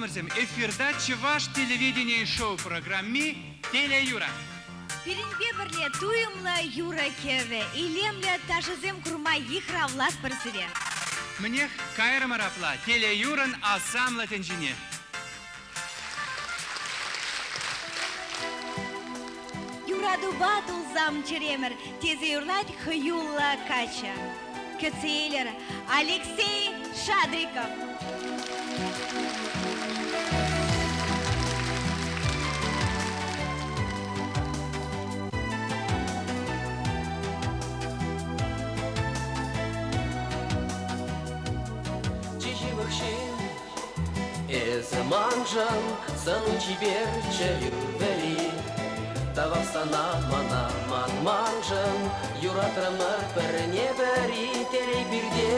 Мырзем, эфирда Чуваш телевидение шоу-программе «Теле Юра». Перенбе бірле туйымла Юра кеве, илемле ташызем курма ихра влас парсыре. Мнех кайры марапла, «Теле Юран» асамла тенжине. Юраду батул зам черемер, тезе юрлать хаюлла кача. Кецейлер Алексей Шадриков. Манжан, санучи берче ювели, Тавасана мана ман манжан, Юратрамар перне бери терей бирде.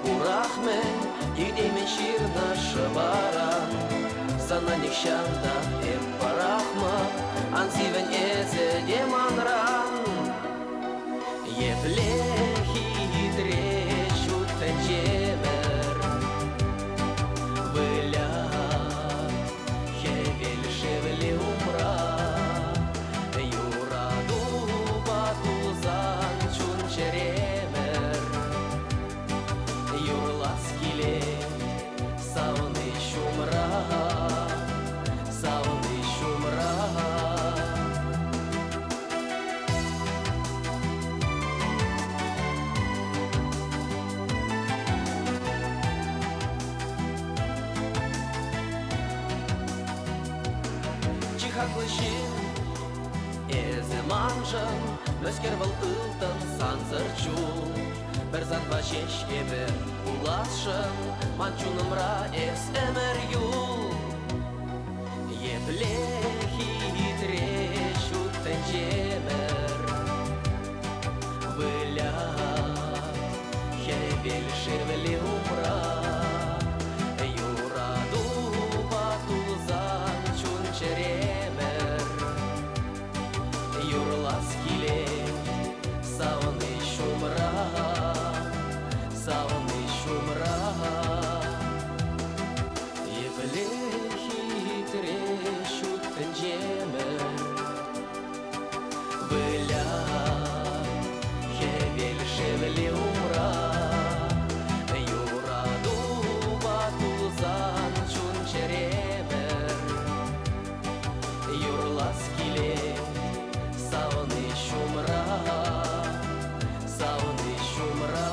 Урахмен, юдемен ширна шабаран, Сана нихшанда эм парахма, Ансивен эзе деманран. Еплехи трещут тенчемер, Манжан, Möskerval ылтын санзырчу, Берзан вашешкебе уласшын, Манчунымра эс эмер юл. Еплехи трещу тенчемер, Выля хевель шевели умра, Юраду батулзан чунчеремер, Юрласкиле сауны шумра, сауны шумра. Еплехи трещут тенчемер, Выля хевель шевели умра, Юраду батулзан чунчеремер, Юрласкиле сауны шумра, сауны шумра.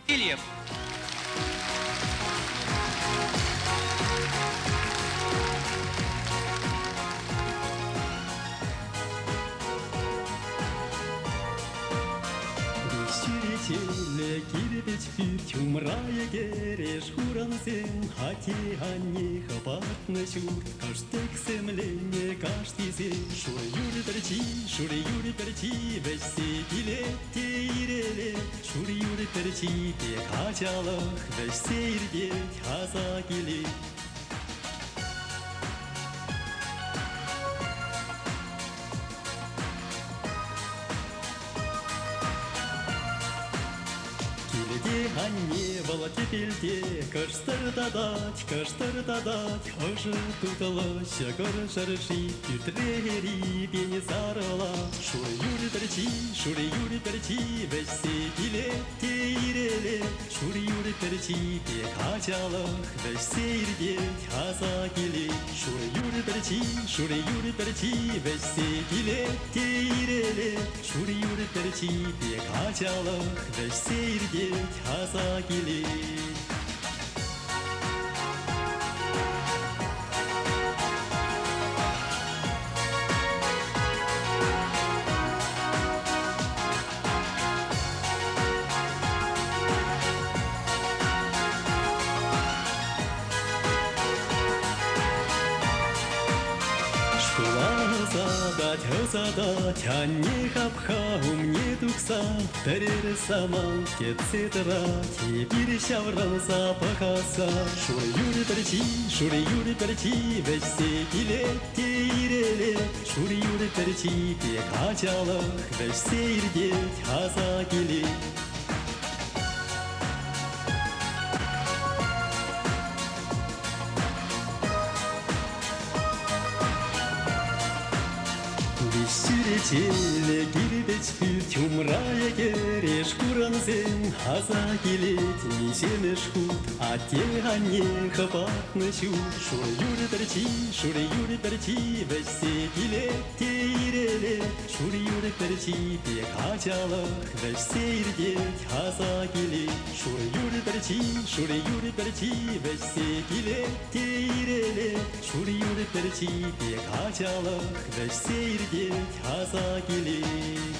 Ильев. Сүйретелі келбет күйіп тюмрая кереш уранзен, хати анни хапатны чур, каштек семлене каштизе, шур юри перчи, весе билетте иреле, шур юри перчи, те качалах, весе иргет хаза келе. Анне бала тепелде кыштырдадать, ожы тутала, шагыр жарыши, ютрери бені зарыла. Шуры юры перчи, весе билетте иреле, шуры юры перчи, те качалах, весе иргет хаза келе. Шуры юры перчи, весе билетте иреле, шуры юры перчи, те качалах, весе иргет хаза келе. Задать, а не хапха, умне дукса, терер сама, кетцетра, теперь шавран запахаса. Шуры юры перчи, весе билетте иреле, шуры юры перчи, те качалах, весе иргет хаза келе. теле кирбеч пүр чумрая кереш куранзен аза келет нишемеш хут аттелганне хапатны шу шур юрдырчи весе келет тейреле шур юрдырчи те качалык весе иргет аза келет шур юрдырчи весе келет тейреле шур юрдырчи те качалык весе иргет аза келет.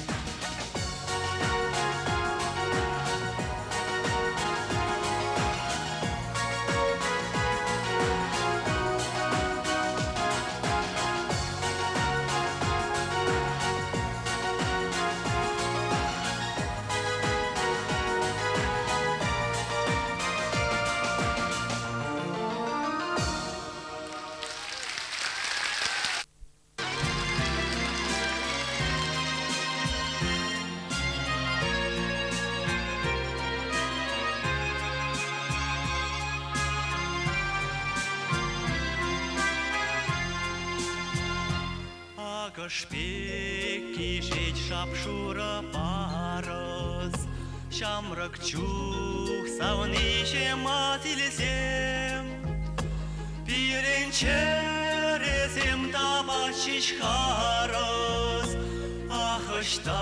Кышпек кишет шапшура парыз, Шамрак чух савнишем атилсем, Пиренчересем табачиш харыз, Ахышта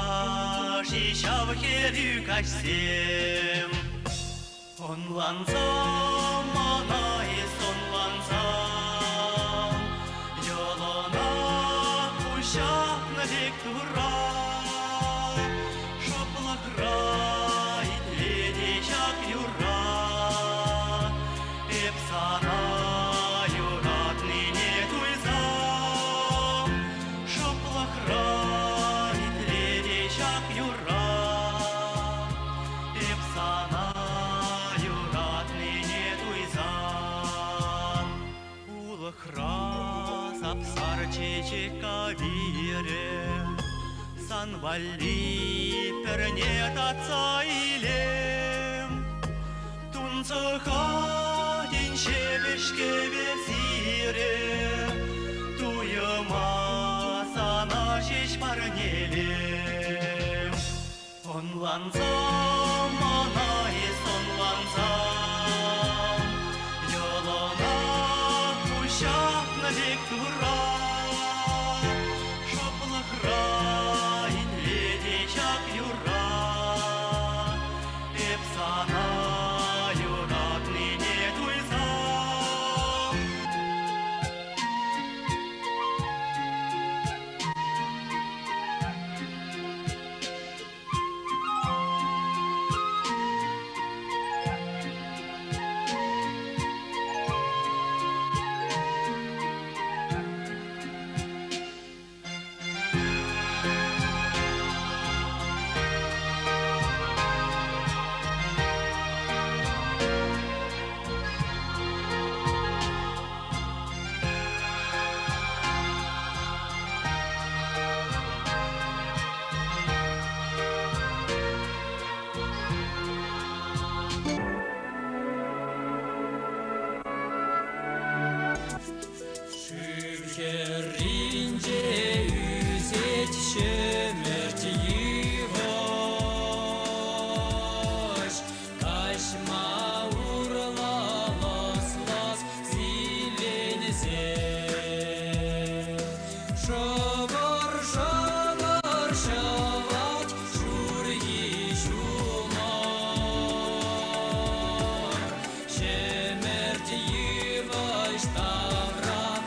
шишав херю качсем. Онланзам, манайс онланзам, Йолона навек тура, шоплахра и ледичак юра, Эпсана юрат ныне туйзам, шоплахра и ледичак юра, Эпсана юрат ныне туйзам, улахра сапсар чечека вире, Санвали пернет отца илем, Тунцыха деньшевешке весире, Туйыма сана шеш парнелем. Онланзам, манайс онланзам, Йолона пущак навек тура, Ставра,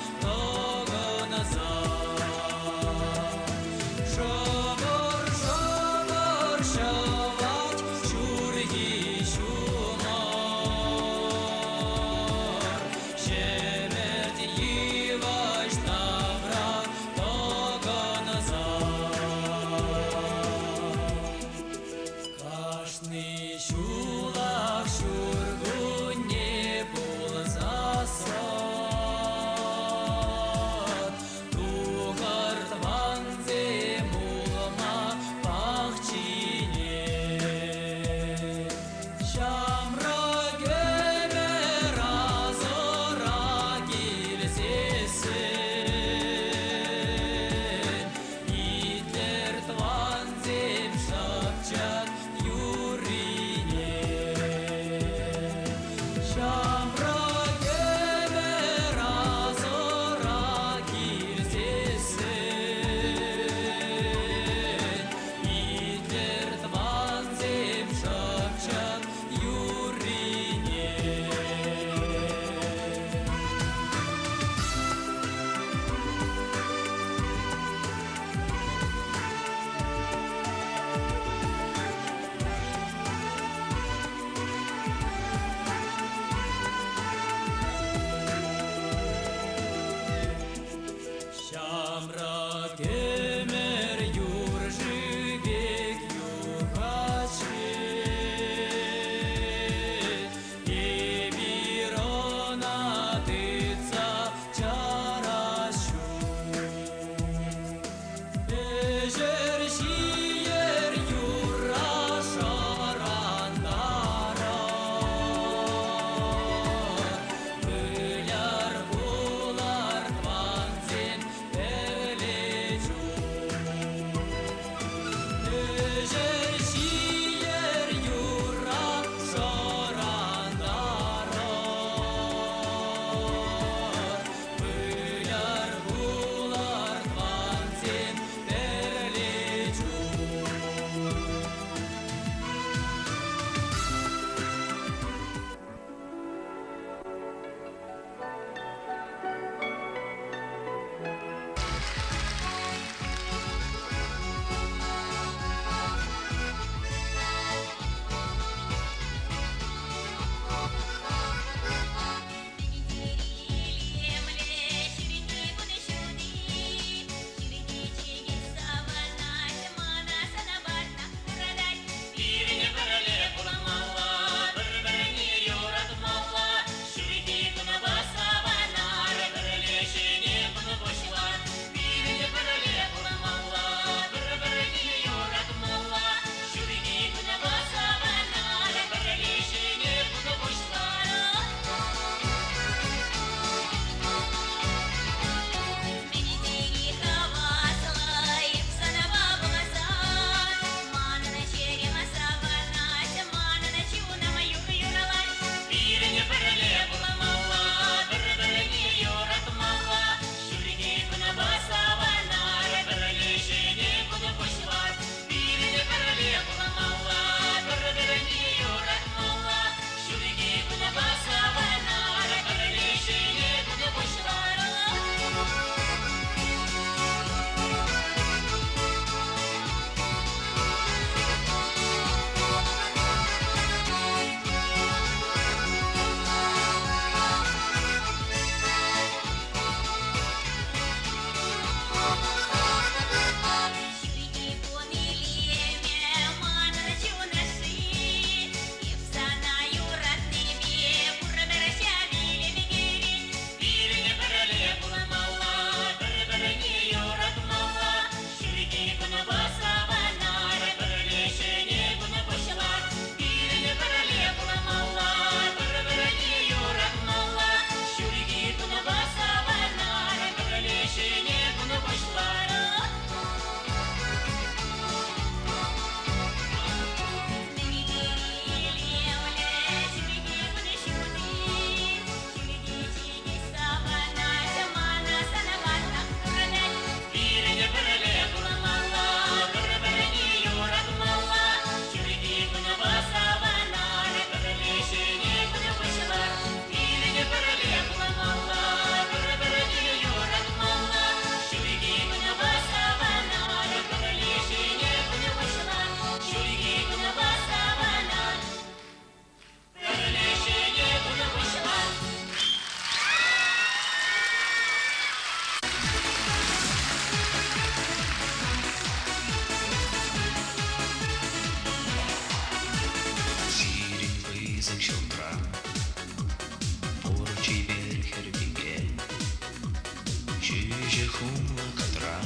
Чуже хумла катра,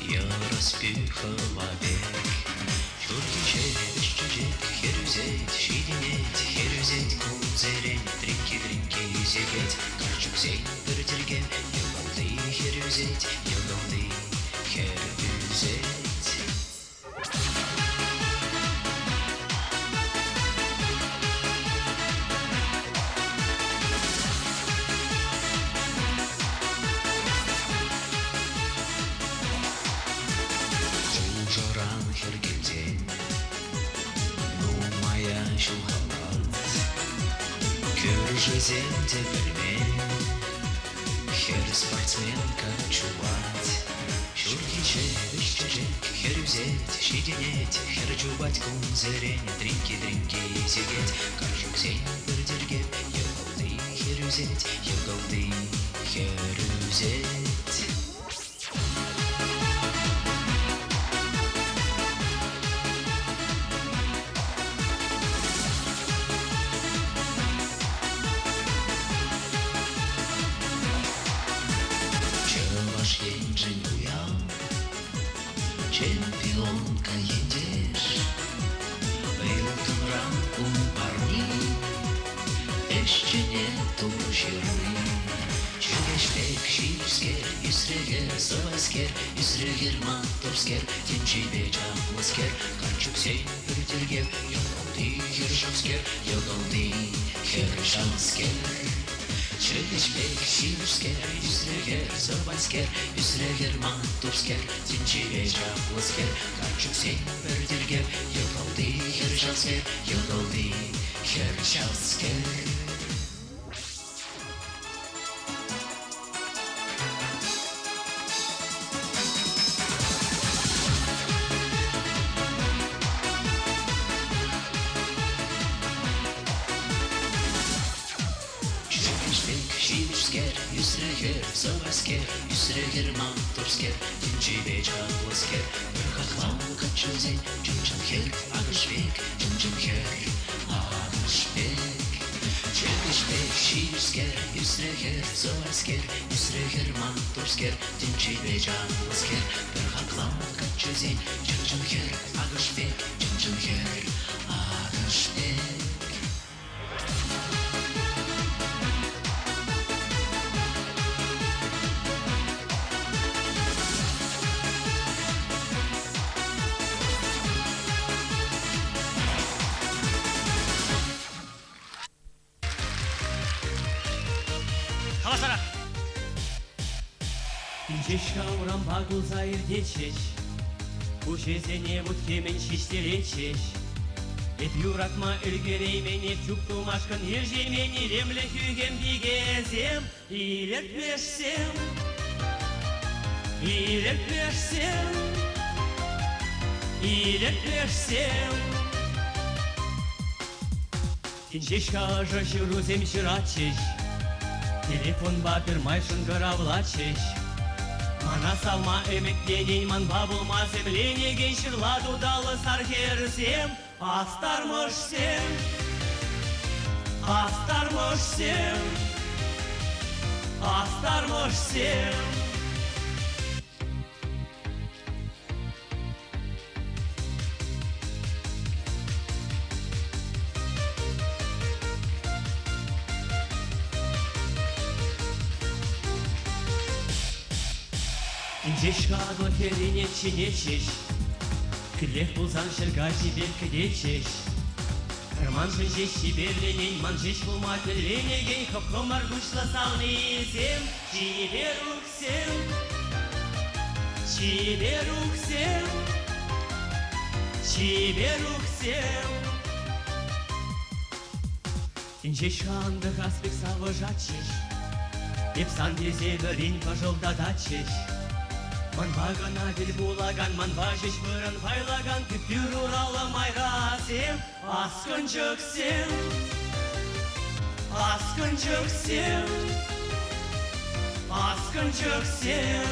я распихала бег. Чурки чечек, херюзеть, шидинеть, херюзеть, кунзерень, дринки, зигеть, карчук сень, пертельге, йогалды, херюзеть, йогалды, херюзеть. Жоран хергелден, ну моя шухалат, кюржезен тепельмен, хер спортсменка чувать, шурки чечек, херюзеть, шидинеть, хер чубать кунзерень, дринки, зигеть, кажук сень пердерге, йогалды, херюзеть, йогалды, херюзеть. Чемпионка едешь, Вейлтон ранкум парни, еще нету черны. Чегешпек, шишскер, исрегер, соваскер, исрегер, матурскер, тенчибе чапласкер, карчук сень пертельгер, йогалды, хершавскер, йогалды, хершавскер. Чегешпек, шишскер, исрегер, соваскер, исрегер, матурскер, тенчибе чапласкер, карчук сень пертельгер, йогалды, хершавскер, йогалды, хершавскер. Исрегер, соваскер, исрегер, матурскер, тенчибе чапласкер, хахлам качузень, чунчанхер, агашвек, чунчанхер, агашвек. Чегешпек, шишскер, исрегер, соваскер, исрегер, матурскер, тенчибе чапласкер, хахлам качузень, чунчанхер, агашвек, чунчанхер, агашвек. Havasara. Шаурам багул заирдечеш, Ушезене вот кемен шиштелечеш. Ет юратма ülgereymen чуктум ашкын ержемен илемле хюгем бигезем. Илетмешсем, илетмешсем, илетмешсем. Кинчешка жашырузем шырачеш, Телефон батырмайшын гыравлачеш. Мана салма эмекленей ман бабылма землене геншырла дудалы сархерсем. Астармышсем, астармышсем, астармышсем. Инжешка глахерине чинечеш, Клех булзан шерга тебе кдечеш. Карман жеш шиберленен, манжеш булма телленеген, Хопком аргушла салнезем, Чиберуксем, Чиберуксем, Чиберуксем. Инжешка андых аспек савыжачеш, Епсан дезеверин пожолдадачеш. Ман багана дил булаган, ман бажеш бұрын байлаган, Күптүр уралы майрасем, Аскынчыксем, Аскынчыксем, Аскынчыксем.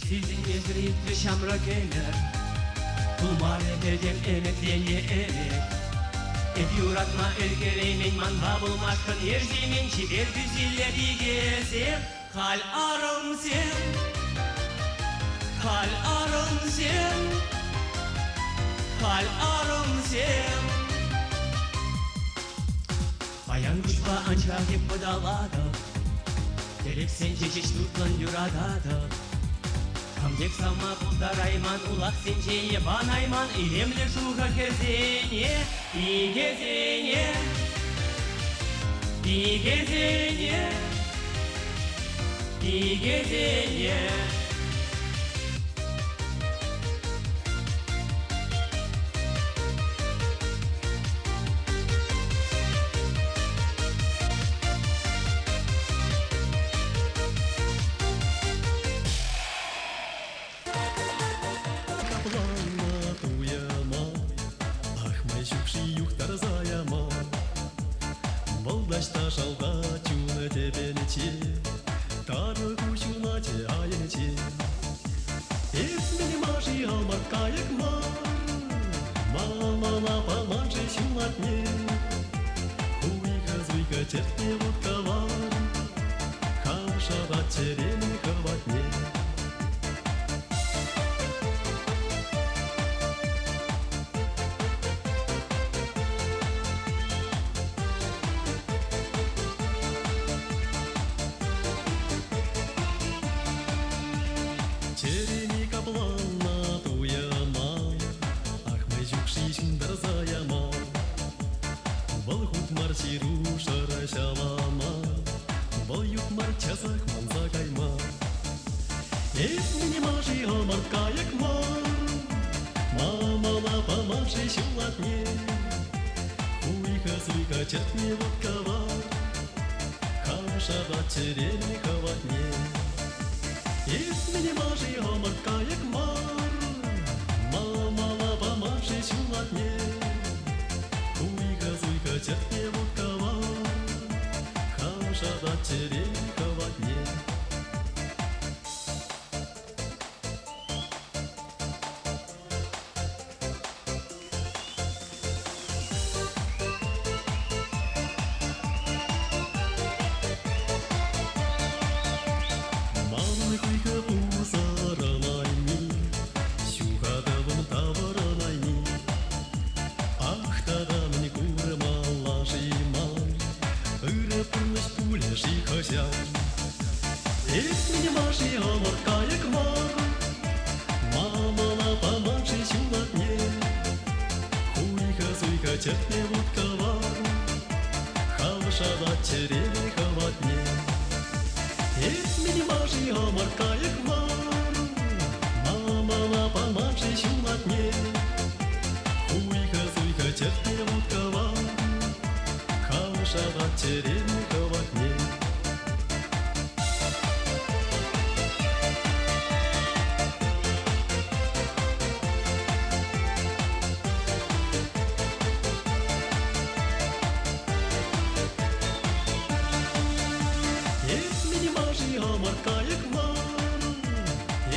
Sizin gezdirip ve şamrak eller Bulmar edeceğim emekleye emek Ediyor atma ergeleymen manha bulmaşkın Yerzimin çiber güzilleri gezir Kal arım sen Kal arım sen Kal arım sen Bayan kuşba ancak hep budaladı Gerek sen çeşiş tutlan yuradadı Kamdek sama buldarayman ulak senceye banayman İlemle şuha gezene İyi gezene İyi gezene İyi gezene Капланна туяма, ах, майшукши юхтарзаяма. Молдашта шалга чуна тебенече, тары кучуна те айнече. Эсмени маши алмар кайыкма, мама паманши шулатне. Хуйка-зуйка чертне водкавар, кашава черени хаватне. Черени капланна туяма, ах, майшукши шындарзаяма. Бұл хутмар ширу шарашалама, бұл ютмар часах манзагайма. Эсмени маши алмар кайыкма, мамала памаши шулатне. Хуйка-суйка чертне водкавар, кашава черени хаватне. Эсмени маши алмар кайыкмар, мамала памаши шулатне. Хуйка-суйка чертне водкавар, кашава черени хаватне. Мамы хуйка пузаранайни, щухадавын таваранайни. Ах, тадамни курмалашимай, ырыпыныш пулеши хозяй. Эсмени маши алмар кайыкмар, мамала памаши шулатне. Хуйка-суйка чертне водкавар, хавшава черени хаватне. Эсмени маши алмар кайыкмар, мамала памаши шулатне. Хуйка-суйка чертне водкавар, хавшава черени хаватне. Эсмени маши алмар кайыкмар,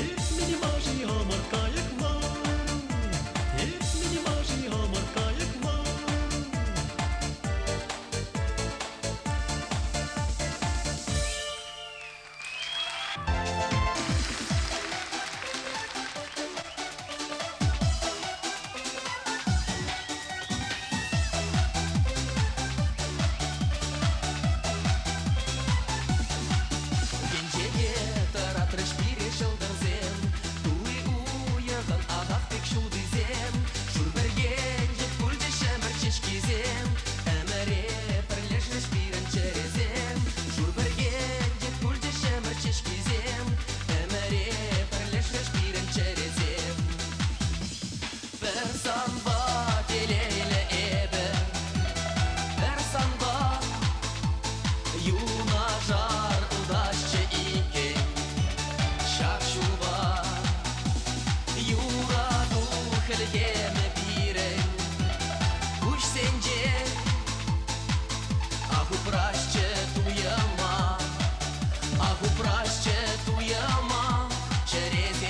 эсмени маши алмар кайыкмар, эсмени маши алмар кайыкмар. Кенжеге таратырыш бире жылдырзем, туй уйыгын ағақ бек шудызем. Шурберген жет кульде шәмір чешкизем, әміре пірлешіш бірін черезем. Шурберген жет кульде шәмір чешкизем, әміре пірлешіш бірін черезем. Бір санба келейлі ебі, бір санба юна жар удачче икен. Шакшуба юра духелгеме бирен. Куш сенже аху прашче туяма, аху прашче туяма. Черезе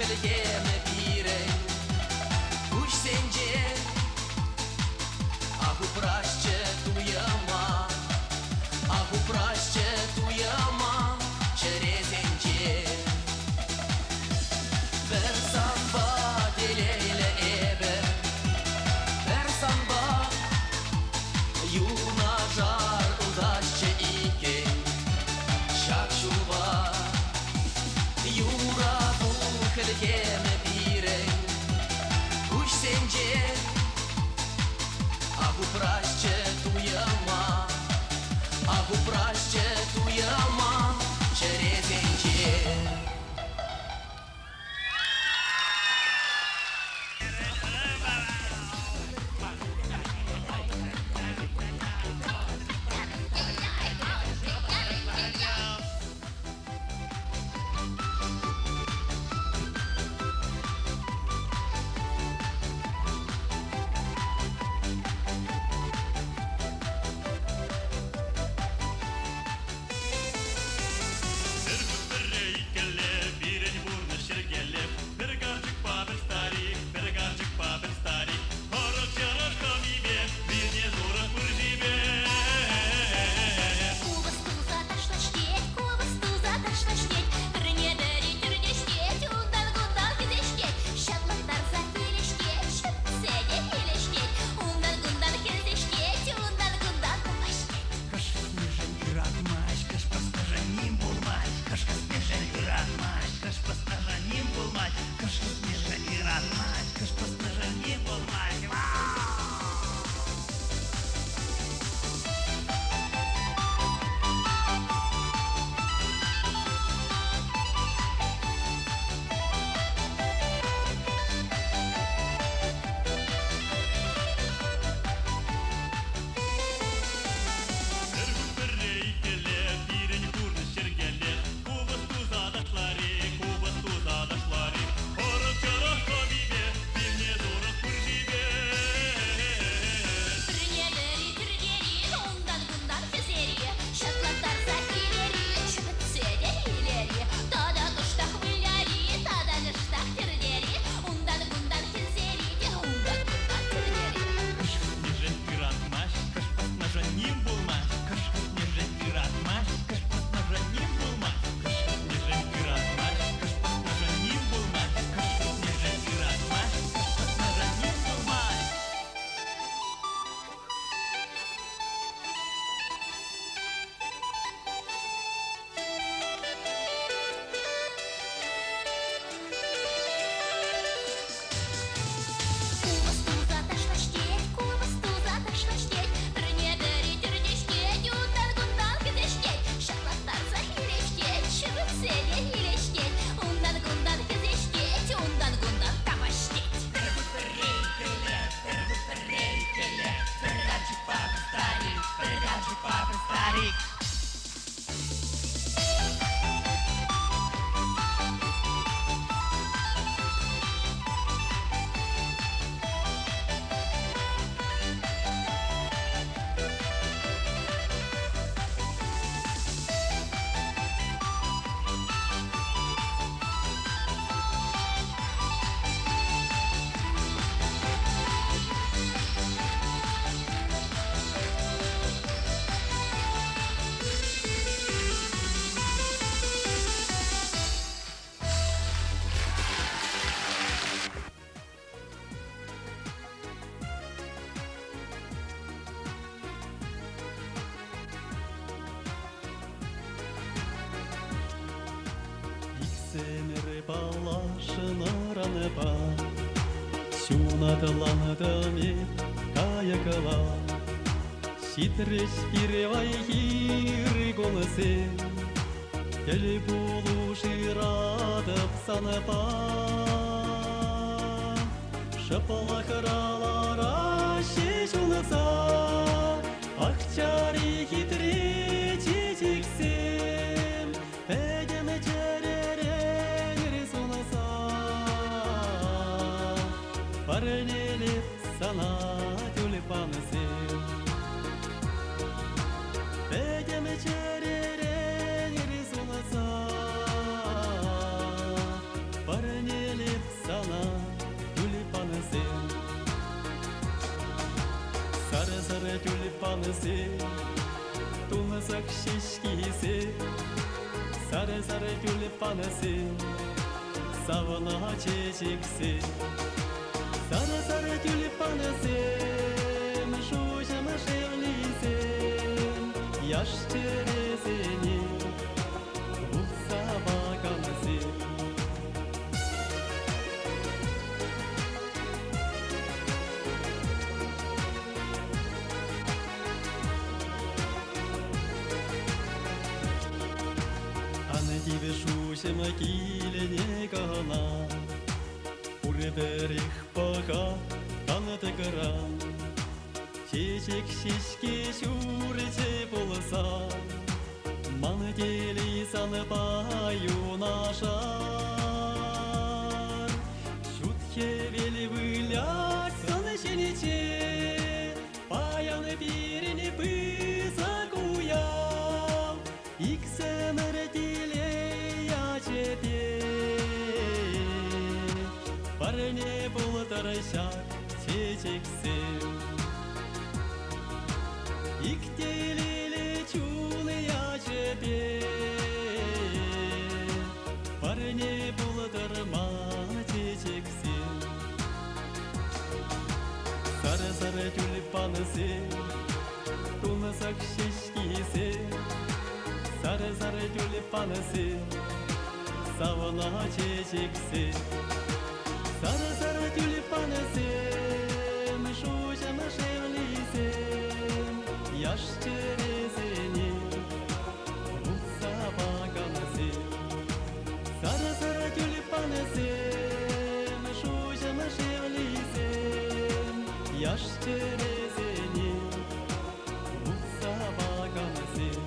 хелгеме пирен Уж сенже Аху праще туяма Аху праще туяма Черезенче Бер самба делейле эбе Бер самба Юна жар удаче икен Шакшува Юра бу хелгеме пирен Уж сенже Аху праще туяма Аху праще туяма Черезенче Семере палашына неба, сюнатыландыме каякала, ситрес пиревай хири голосе, теле булу ширадып саныпа, шапалахаралара шешулса, акчари хитре чечексем, эдеме Парнелеп сана тюльпаны Бедеме черерен рисунаса Парнелеп panısı Tulmasak şişkisi Sarı sarı gül panısı Savana çiçeksi Sarı sarı gül panısı Mışuşama şevlisin Yaş teresini Bulsa bakanısı Тебе шуся могиле не гала Урберих пока таныды гыра Чечек шишке шурыте болса Маны дели саны баюн ашар Шутке вели вылять саны женече Баяны биrini быза куял Иксемер Парне бултарышар чечексем Иктелеле чулыя чепе Парне бултарма чечексем Сары-сары тюльпанысы Тулмасак шишкисе Сары-сары тюльпанысы Savana çiçeksi Sarı sarı tülpanısın Mışuşama şevlisin Yaş çerezini Bulsa bakanısı Sarı sarı tülpanısın Mışuşama şevlisin Yaş çerezini Bulsa bakanısı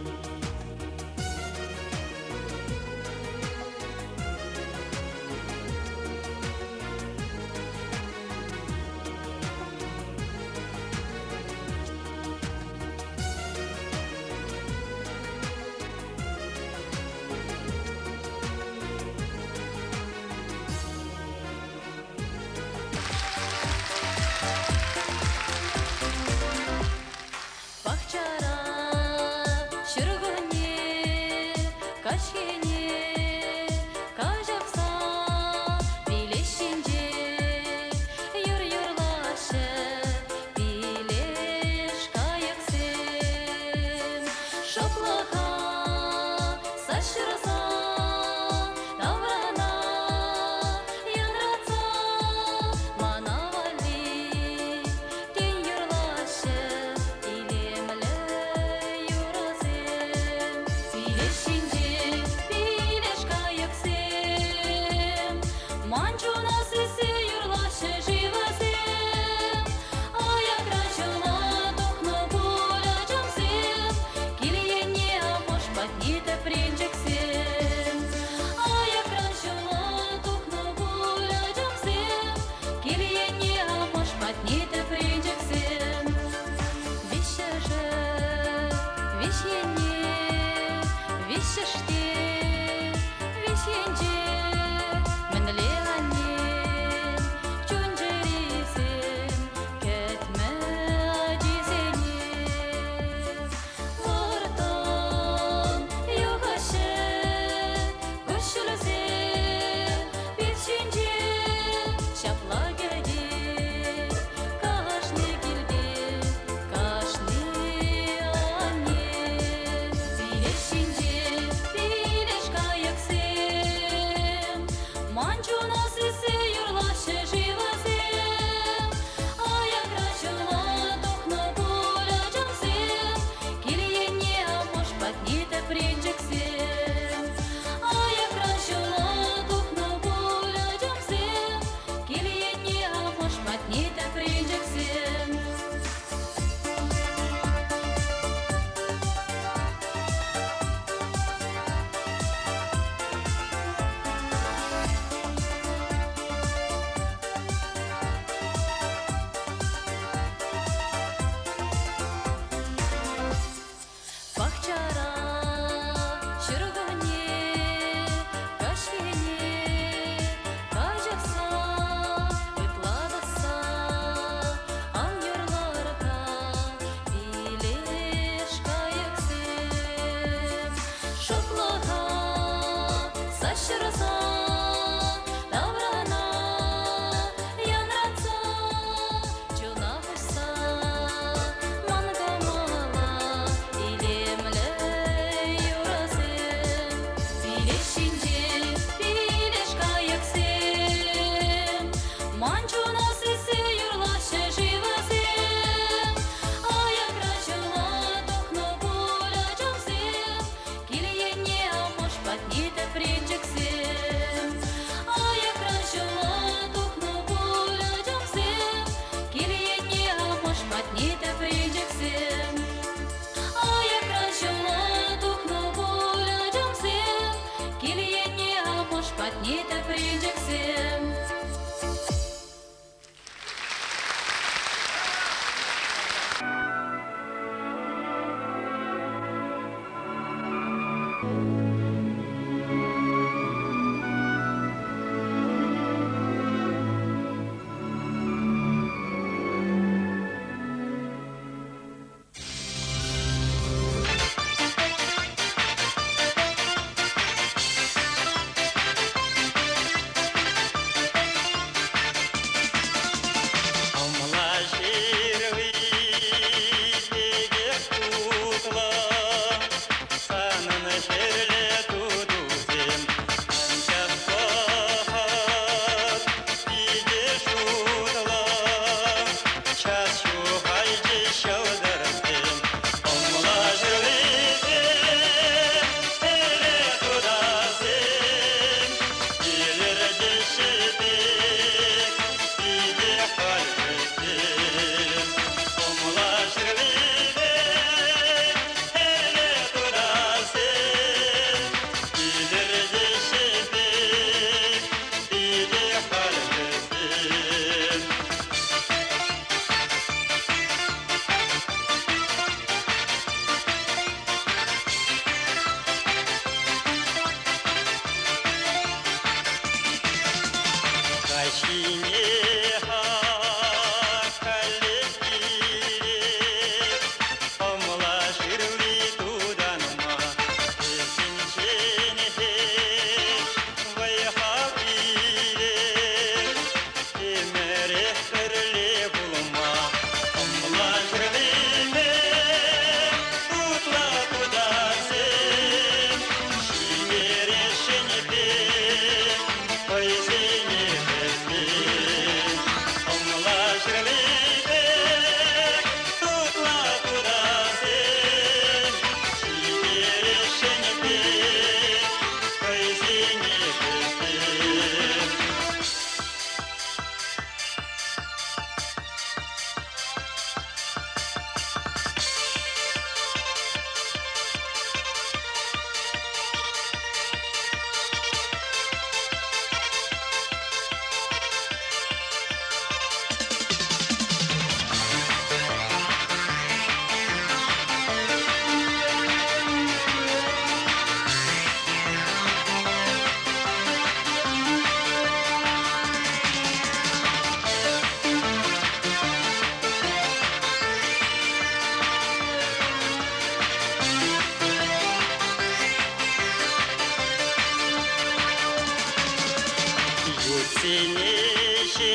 Синешиш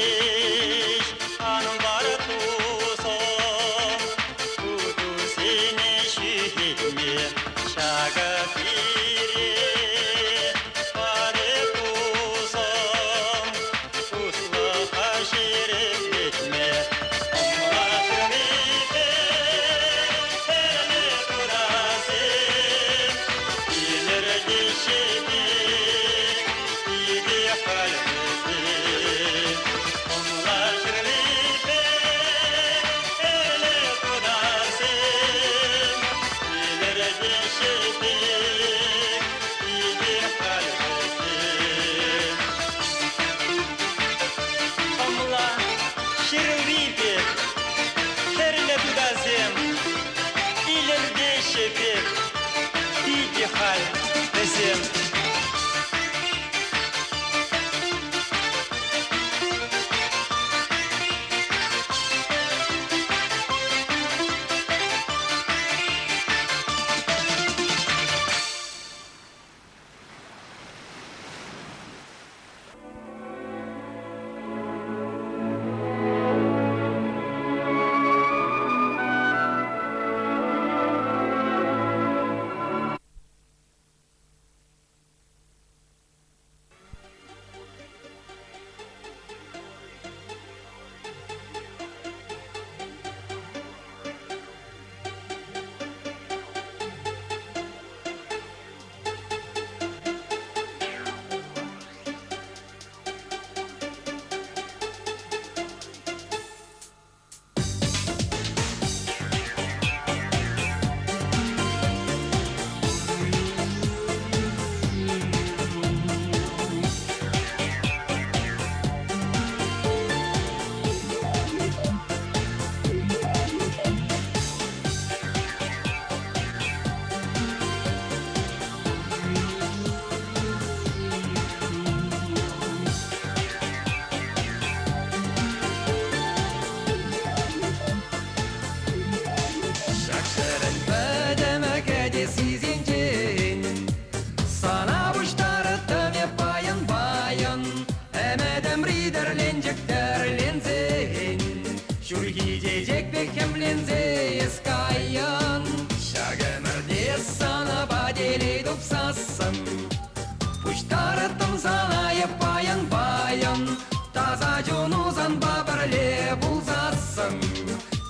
анбар тусом Уду синешихме шага пире Паре тусом Усла хашире битме Омлашмите Эле кудасе Илерде шеке Иде халбесе Омлашмите Эле кудасе Илерде шеке Иде халбесе Omla şirvipek, terle dudazem, ileride şepek, idi hal desem.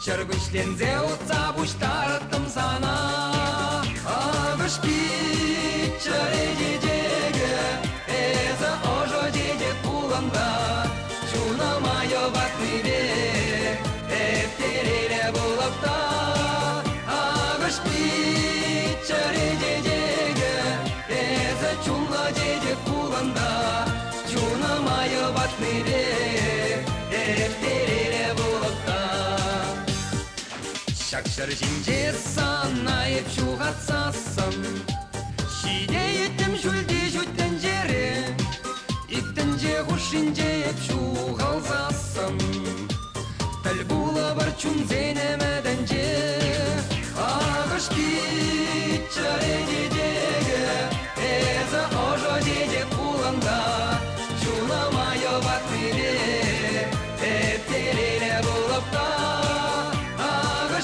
Çırgıçlenze utsa buştarıttım sana Ağış pitçere cecege Eze ojo cece kulanda Çunamayo vatnire Efterere bulup da Ağış pitçere cecege Eze çunla cece kulanda Çunamayo vatnire Efterere bulup da Şakşar jinje sanayıp şuhatsasam Şide yettim şulde şutten jere İktince huşince hep şuhalsasam Tal bula barçun zenemedence Ağış pitçare cecege Eze ojo cece kulanda Çunamayo vatnire Efterere bulup da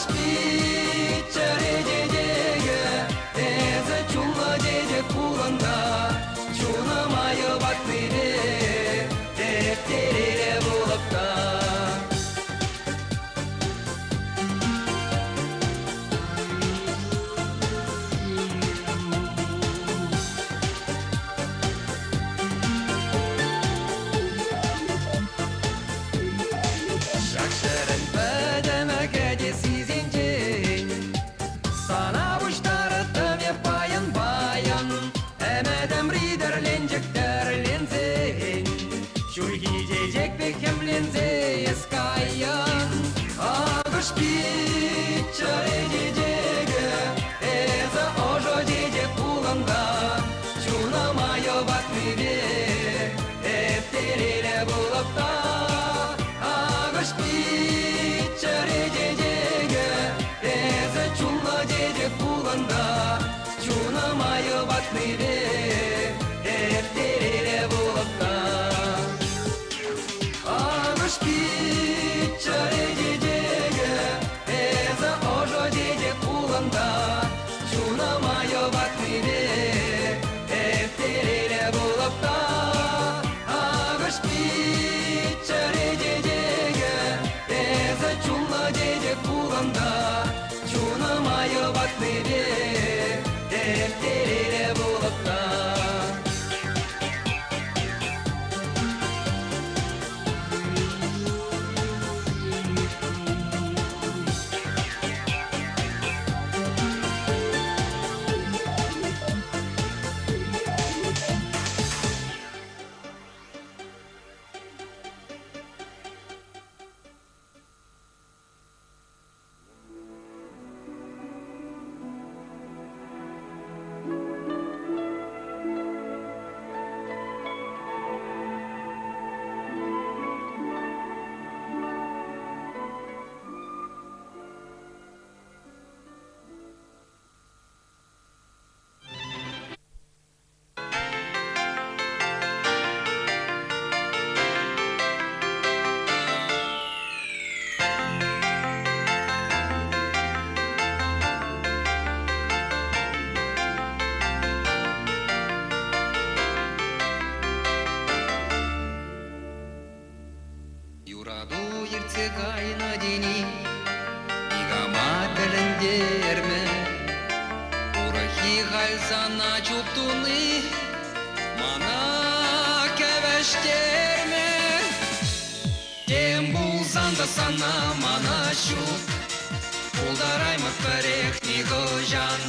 pitçere cecege Eze çunla cece kulanda Çunamayo vatnire Efterere bulup da Şakşarın bedeme gecesi Sana buştarıttım hep bayan bayan Emedem riderlenecek derlenzen Şul gidecek bekemlenze eskayan Ağış pitçare cecege Eze ojo cece kulanda Çunamayo vatnire Efterere bulup da Ağış pitçare cecege Eze çunla cece kulanda Çunamayo vatnire Efterere bulup da иртегайна дени игама тіліндерме урахи ғайзана чуптуны мана кәвәштерме тем булзанда сана мана щук Улдарайма перех нигожан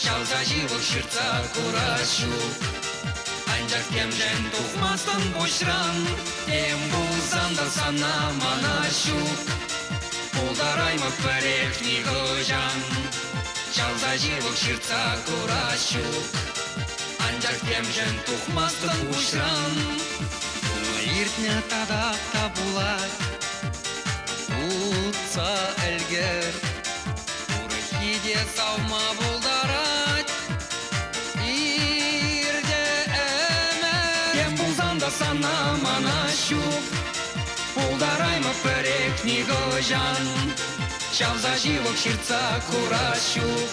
Чалза живых ширца куращук Анжак темжен тухмастан бошран Тем булзанда сана манащук Улдарайма перех нигожан Чалза живых ширца куращук Анжак темжен тухмастан бошран Иртня тадап табулай Утса әлгер Урахиде салма болдарат Ирде әмә Ем бұлзанда сана мана щук Болдарайма перек нигожан Чавза живок ширца куращук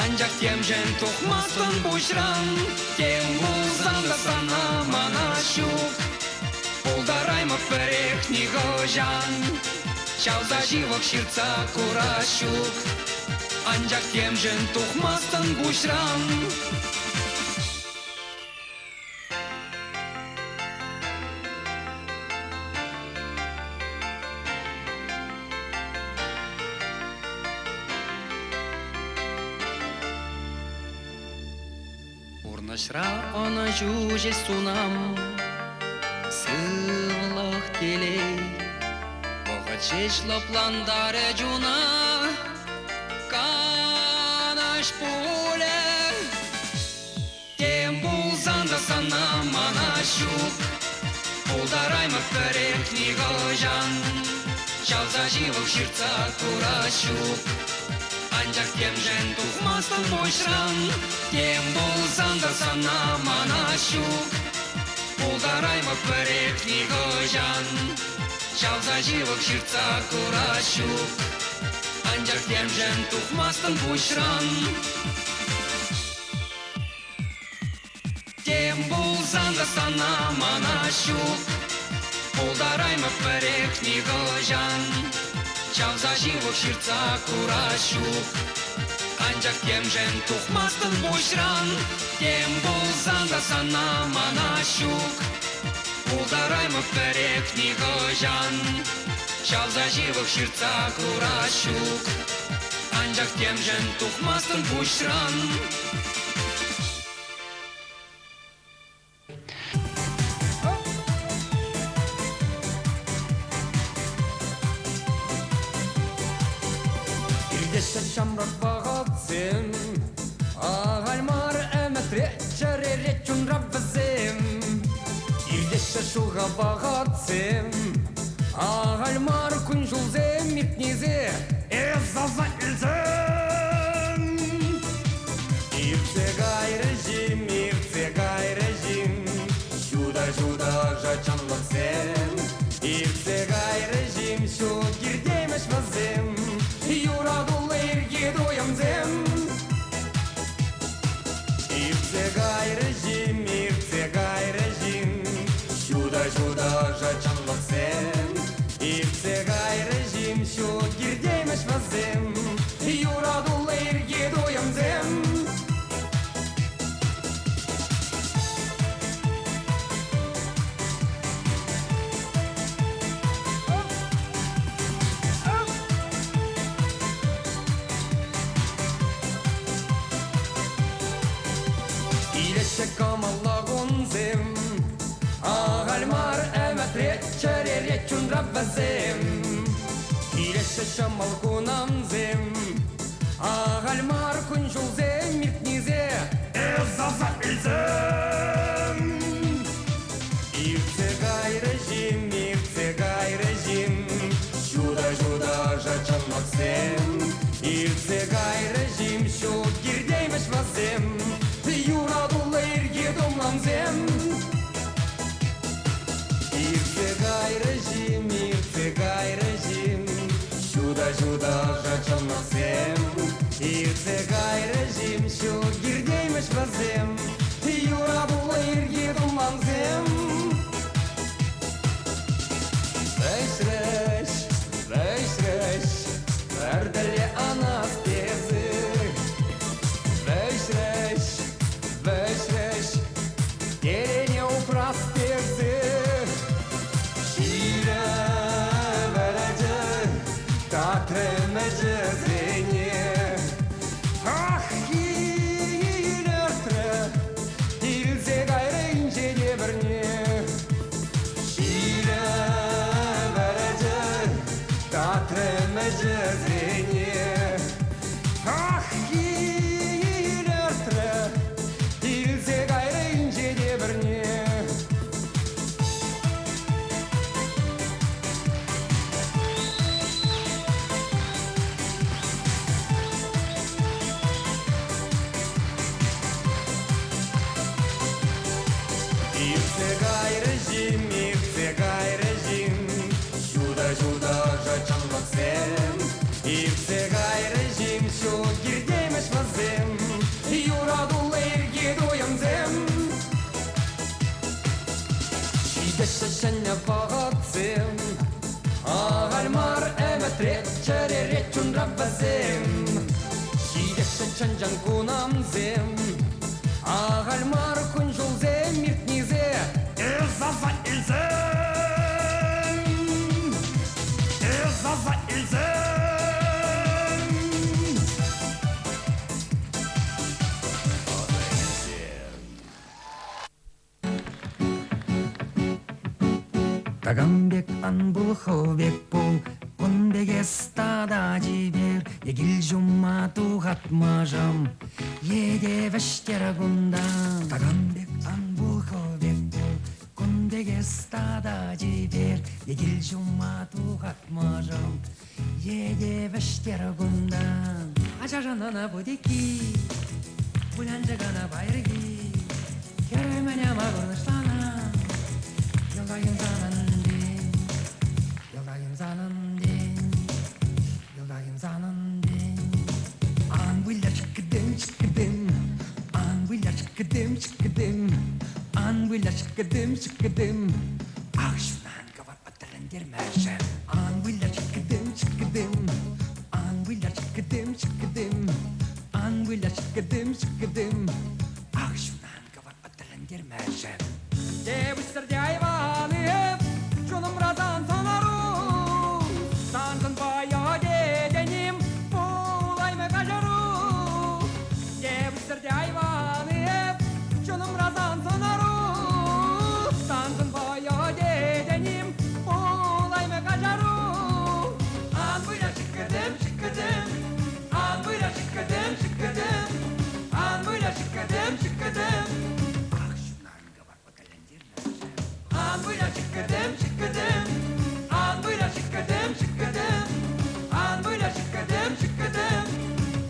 Анжак темжен тухмастан бушран Тем бұлзанда сана мана щук Болдарайма перех нигожан Чавза живок ширца куращук Анжак темжен тухмастан бушран Урнашра она жуже сунам Сывлах телей Богачеш лапландаре джуна Канаш пуле Тем булзанда сана манащук Улдарайма перех нигожан Чавза живых ширца куращук Анжак темжен тухмастан бошран Тем булзанда сана манащук Улдарайма перех нигожан Чавза живых ширца куращук Анжак темжен тухмастан бушран Тем булзанда сана манащук Улдарайма перех нигожан Чавза живых ширца куращук Анжак темжен тухмастан бушран Тем булзанда сана манащук Улдарайма перех нигожан Чавза живых ширца куращук Анжак темжен тухмастан бушран Ирдеше шамрак бағатсым Ағальмар әмәтре чәреречун раббазым Ирдеше шуға бағатсым Ағальмар күн жылзым миртнезе Эзаза үлзім Ирце гай режим Шуда жачанлықсым Ирце гай режим Шу кирдемеш вазым Юрадулы ирге доямзым Ирце гай режим Шуда жачанлықсым Ирце гай режим Шу кирдемеш вазым Юрадулы ирге доямзым Камаллагунзым Ағальмар әмәтре чәреречун раббазым Иреше шамал кунамзым Ағальмар күн жылзым миртнизе Эзаза үлзім Ирце гай режим Шуда жачанлықсым Ирце гай режим Шу кирдеймеш вазым Юрадулы ирге домламзым Ирце гай режим Шуда жачанлықсым Ирце гай режим Шу кирдеймеш вазым Юрадулы ирге домламзым Эшре Татрымыжызыне Ах, елертірі Илзе кайры инжене бірне Шилі біріжі Татрымыжызыне Ах, елертірі Илзе кайры инжене бірне Ирцегай режим, Жуда жачанлық сен. Ирцегай режим, Шо гирдеймеш вазем, Юрадулы ирге дуямзем. Шидеші шәне бағатсем, Ағалмар әмәтрет чәререт чунрап бәзем. Шидеші чанжан кунамзем, Ағалмар күн жолзем, миртнизе, Илзаза илзем, Илзаза илзем. Таганбек анбул ховбек бол, Конбеге стада жибер, Егил жумма туғат мажам, Еде вештер гундан. Таганбек анбул ховбек бол, Конбеге стада жибер, Егил жумма туғат мажам, Еде вештер гундан. Ажажанана будеки, Булянжагана байрги, Кеременя магурнышлана, Yıldayım zanandin, yıldayım zanandin, yıldayım zanandin. An buyla çıkıdım çıkıdım, an buyla çıkıdım çıkıdım, an buyla çıkıdım çıkıdım. Ah şundan kavar atırın dirmerşen. An buyla çıkıdım çıkıdım, an buyla çıkıdım çıkıdım, an buyla çıkıdım çıkıdım. Ah şundan kavar atırın dirmerşen. Девушки айваны, Чунум разан санару, Сансын бая деденим, Булайме кажару. Девушки айваны, Чунум разан санару, Сансын бая деденим, Булайме кажару. Ан бuyla çıkıdım çıkıdım, An buyla çıkıdım çıkıdım, An buyla çıkıdım çıkıdım. An buyla çıkıdım çıkıdım, An buyla çıkıdım çıkıdım, An buyla çıkıdım çıkıdım.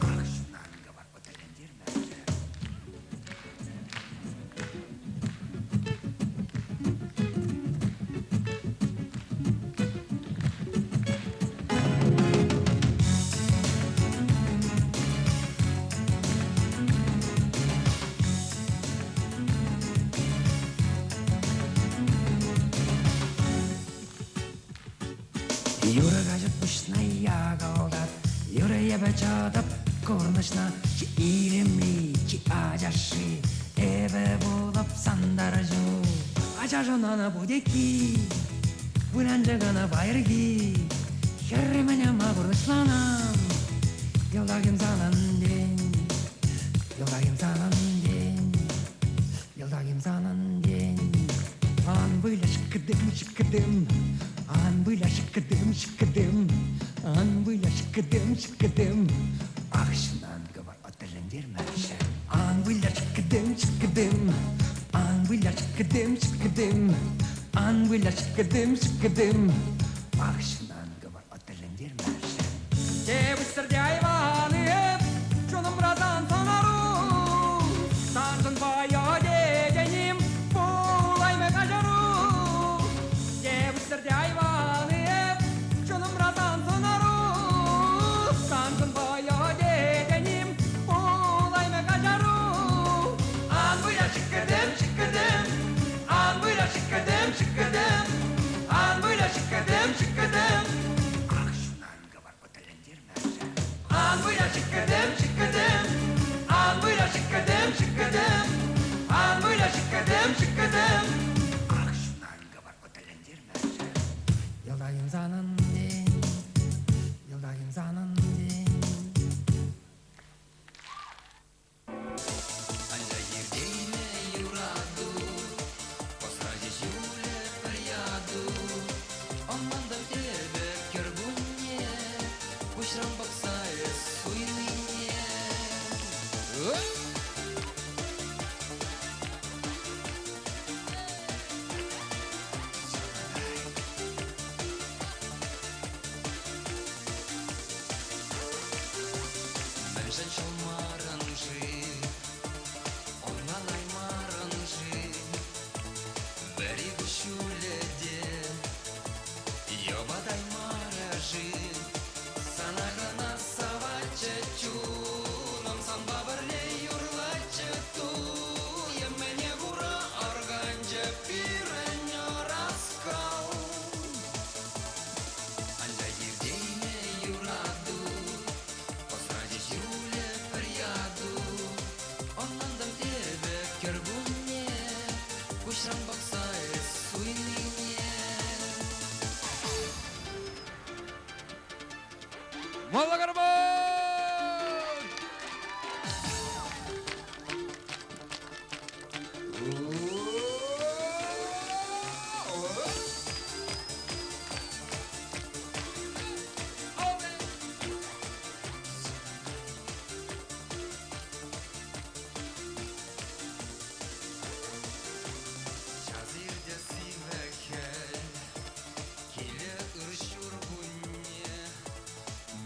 Ah şundan kavar otelendirmezse. Юрага жытпышна ягалдап, Юрая бачадап, Корнышна чи илемли, чи ажашы, Эбе болып сандаржу. Ажажанана будеки, Булянжагана байрги, Херременя магурнышланам, Yıldayım zanandin, yıldayım zanandin, yıldayım zanandin. An buyla çıkıdım çıkıdım, An buyla çıkıdım çıkıdım, An buyla çıkıdım çıkıdım. Ah şundan kavar otelendirmezse. An buyla çıkıdım çıkıdım, An buyla çıkıdım çıkıdım, An buyla çıkıdım çıkıdım. Ah şundan kavar otelendirmezse. Девушки айваны, Чунум разан санару, Сансын бая деденим, Булайме кажару. Девушки айваны, Чунум разан санару, Сансын бая деденим, Булайме кажару. An buyla çıkıdım çıkıdım, An buyla çıkıdım çıkıdım, An buyla çıkıdım çıkıdım. Ah şundan kavar otelendirmezse. An buyla çıkıdım çıkıdım, An buyla çıkıdım çıkıdım, An buyla çıkıdım çıkıdım. Ah şundan kavar otelendirmezse. Yıldayım zanandin, yıldayım Güzel çalmarıncı Onlalay marıncı Veri kuşulede Yobaday marajı Sana gana savaşçı Çunam samba birle yurlaçı tu Yemene vura arganca pirenyo raskal Anda yerdeyme yuradu Посрадить Юле прияду Ondan da eve kerbunye Kuşran baksay suyninye Molla Karaman! Şazirde sivekel Kile ırşur bunye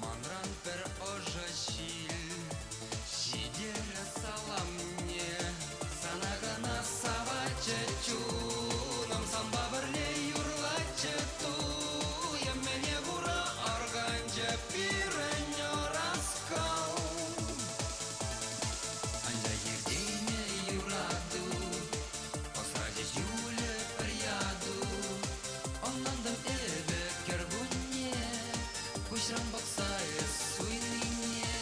Manran per ожачил Şidere salamne Sana gana savaşçı Çunam samba birle yurlaçı tu Yemene vura arganca pirenyo raskal Anda yerdeyme yuradu Посрадить Юле прияду Ondan da eve kerbunye Kuşran baksay suyninye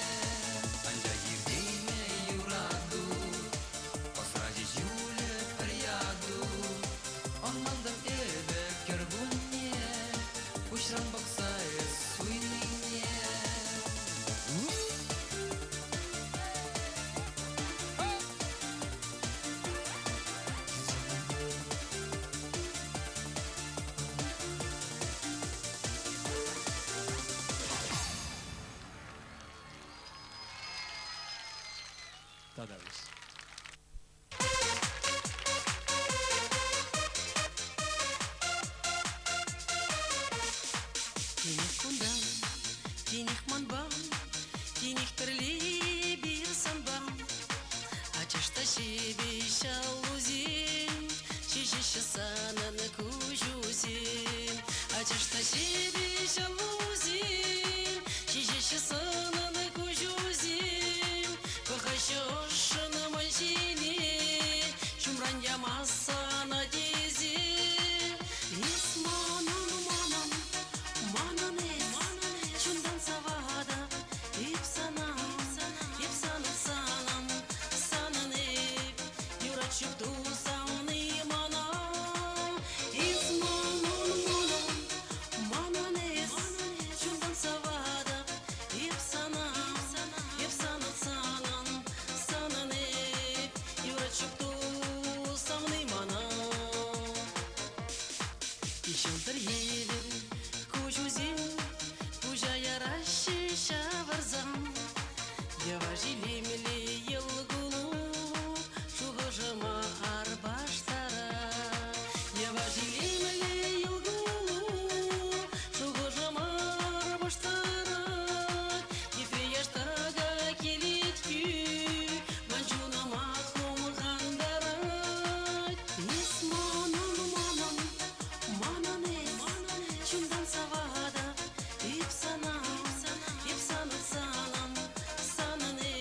Anda yerdeyme yuradu Посрадить Юле прияду Ondan da eve kerbunye Kuşran baksay suyninye Tadavus. Тиних кундан, тиних манбан, тиних перли bir sanban. Açışta şibi şaluzin, şişişi sana ne kujuzin. Açışta şibi şaluzin, şişişi sana ne kujuzin. Kohaşoşuna manşini, şumran yamasana dizi. İsmanan manan, mananes, şundan savada, hep sana salam, sana ne, yuraçıp dusam ne mana. İsmanan manan, mananes, şundan savada, hep sana salam, sana ne, yuraçıp dusam ne mana. Ищем торгевер, кучузин, пужа яращи шаварзам. Я важили мили елгулу, шугожама арбаштара. Я важили мили елгулу, шугожама арбаштара. Ефреяштага келиткü, манчуна махом хандарат. Нисманан манан, mananes, şundan savada, hep sana salam, sana ne,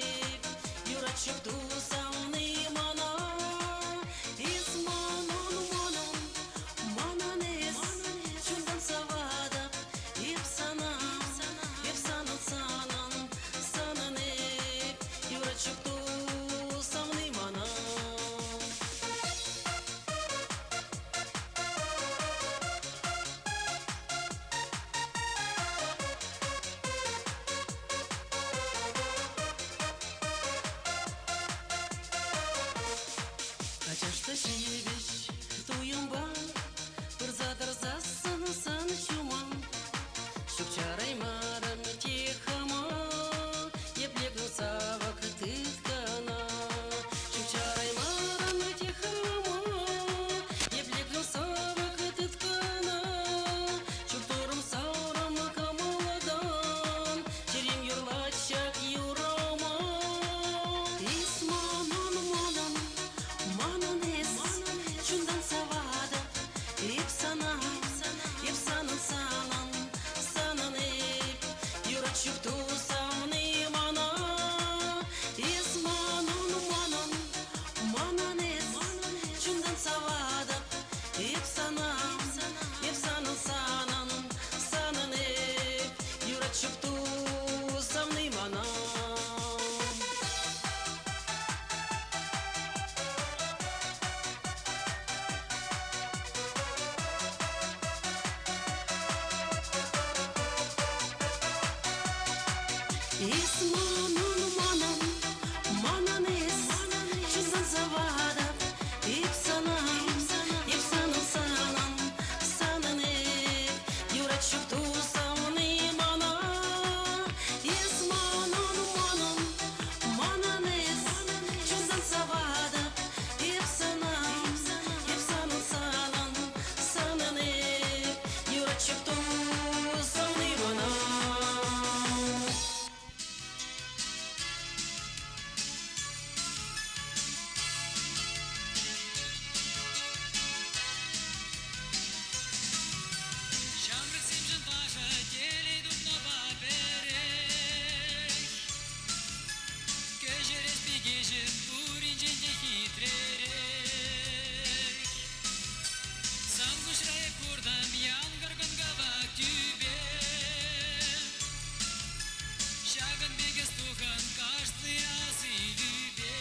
Манан ес, чузан завада, ипсанам, санане, юрачук тусауны мана. Ес манан ес, чузан завада, ипсанам, санане, юрачук тусауны мана. Şamrık simcin taşa geli dupno baberek Köşeres bir gecin burincinde hitrerek Sanguşraya kurdam yangırgın gavak tübe Şagın begez tuhan kaçtı yazı dübe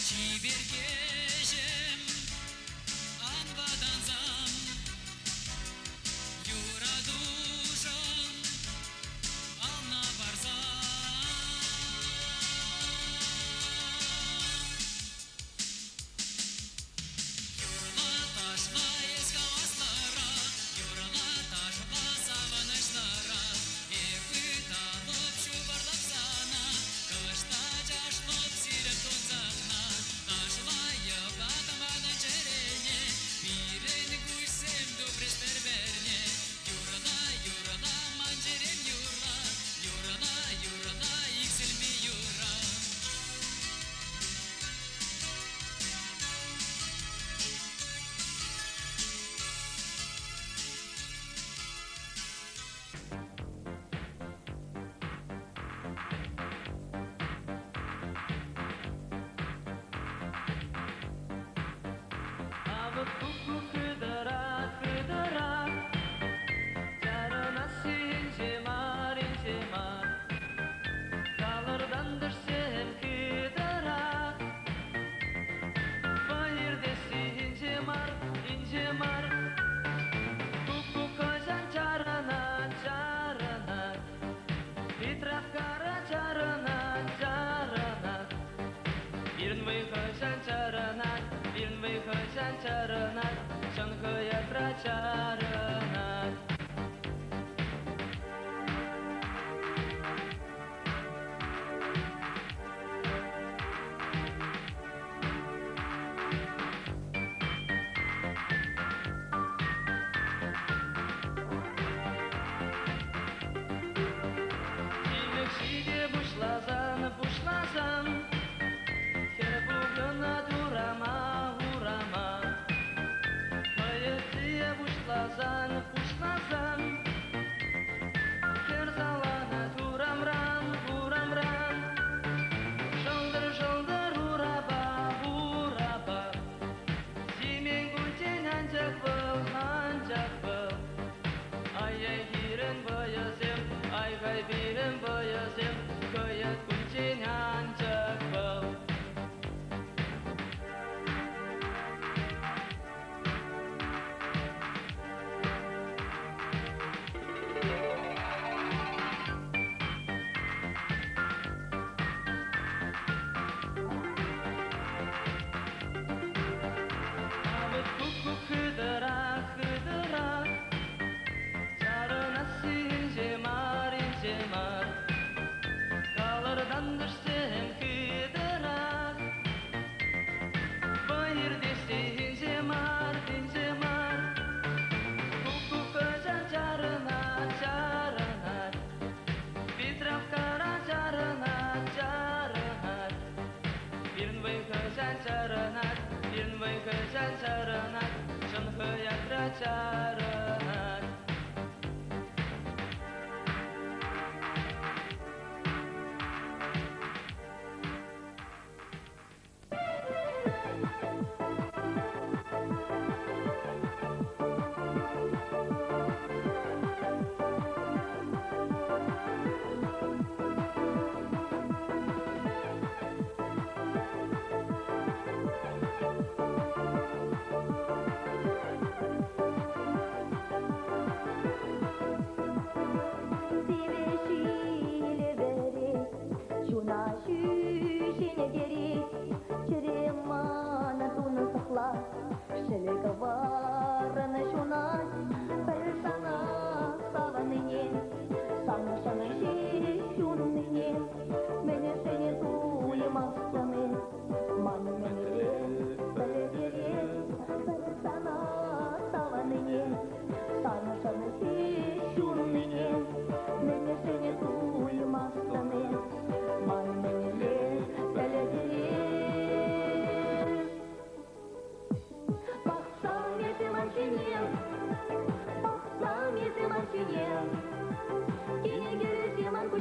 Çiber gecem anvadan zam Юра душон, ална барзан Юрна ташна еске аслара Юрна ташна савынышлара Епытанып шубарлап сана Кышта жашнып сиреп тонзана Ташла ебатамадан черене Бирен куйсем добрес берберне Юрана, манжерем юра Юрана, икселми юра Абы куку кыдырат, жарына инжемар Талырдан дүрсем кыдырат, байырдесі инжемар Куку көзен жарына, Битрак кара жарына Birін выхожан жарына,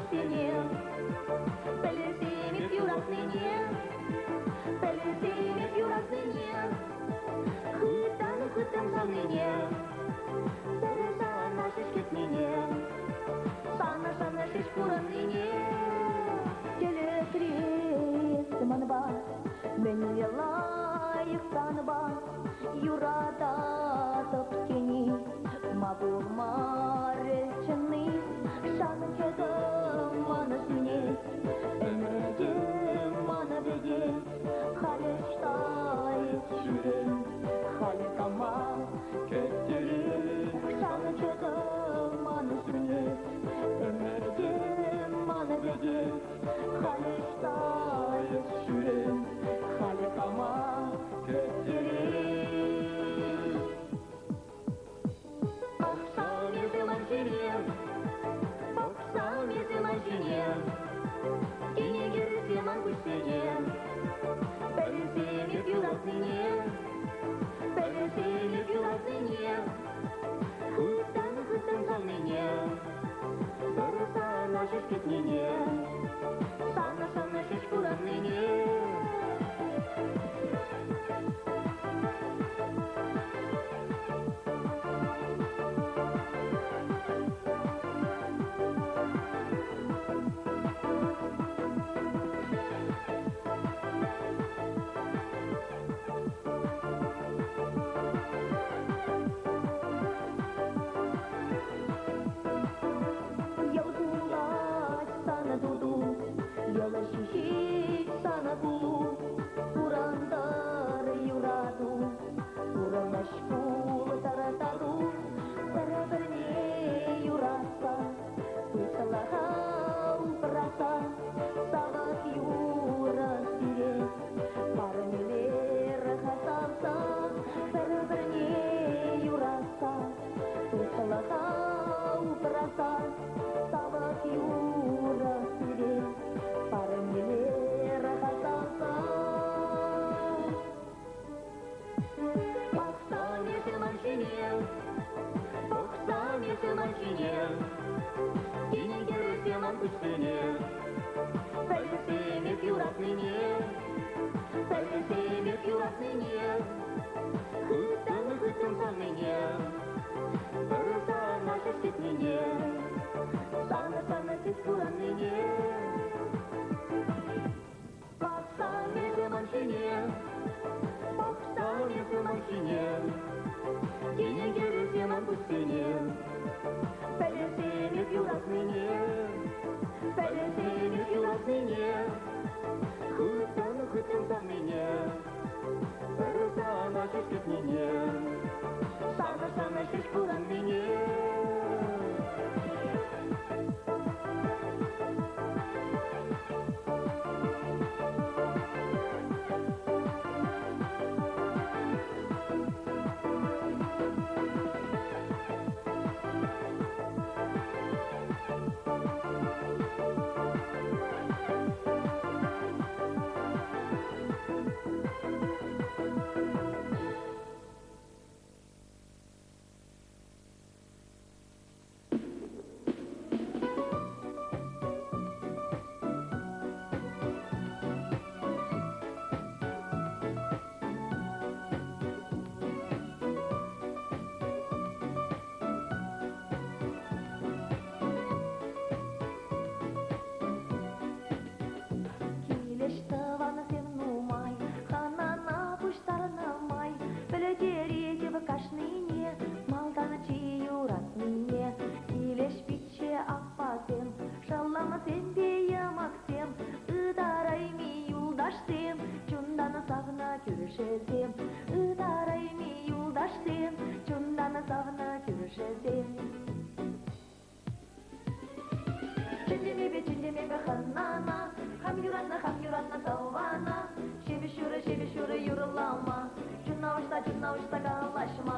күстене, білсемек юрасыне, білсемек юрасыне, хыттан саныне, бір сана шешкетмене, сана шеш курыныне, келесірес манба, мен елайық танба, юрата топкені, мабыл маречыны, шаны кеді маны сүнес, әмәде маны беге, халештай жүрен, халикама кеттерен, шаны кеді маны сүнес, әмәде маны беге, халештай жүрен, халикама кеттерен. Боксам езім әжінен, кене керсем күштеген, білсемек юрасынен, білсемек юрасынен, хыттан санменен, бір сана шешкетменен, сана шеш куранменен. Sana dulu, kurandar yuradu, kurandaşkul taratadu, berabernya yurasa, tusalahau perasa, sabat yurasire, parmiler hasamsa, berabernya yurasa, tusalahau perasa, sabat yurasire, parmiler hasamsa. Боксам езім әжінен, кене керсем күштенен, білсемек юрасынен, білсемек юрасынен, хыттан санменен, бір сана шешкетменен, сана шеш куранменен. Боксам езім әжінен, боксам езім әжінен, кене керсем күштенен, білсемек юрасынен, білсемек юрасынен, хыттан санменен, бір сана шешкетменен, сана шеш куранменен. Cunavuşta kalaşma,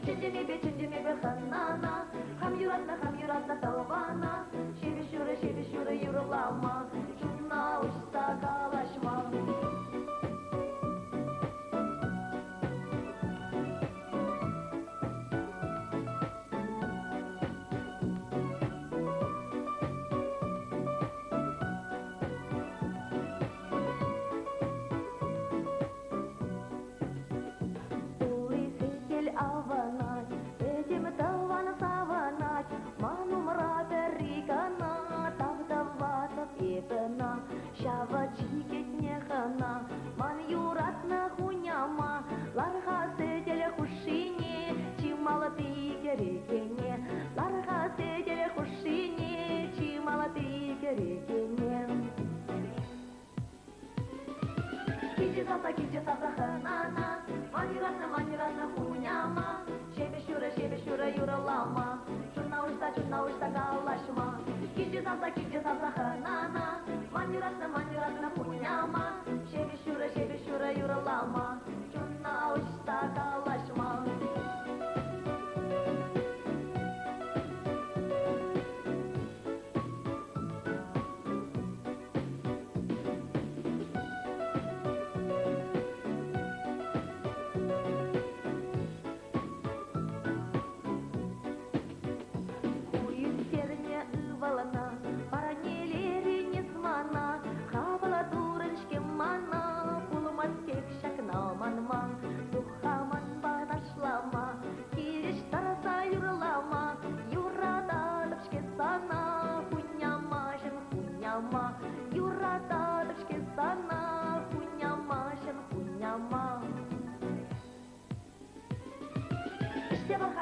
çündemi be hanana, ham yuratna tavana, şevi şura yurulama, cunavuşta kalaşma. саванать, этим тавана саванать, манумра перикана, тавдавата пепена, шава чикет нехана, ман юратна хуняма, ларха седеля хушине, чимала ты керекене, ларха седеля хушине, чимала ты керекене. Кичи саса ханана, манирана хуняма, шебе шура юра лама, чуна ушта галашма. Кичи саса ханана, манирана хуняма, шебе шура юра лама, чуна ушта галашма.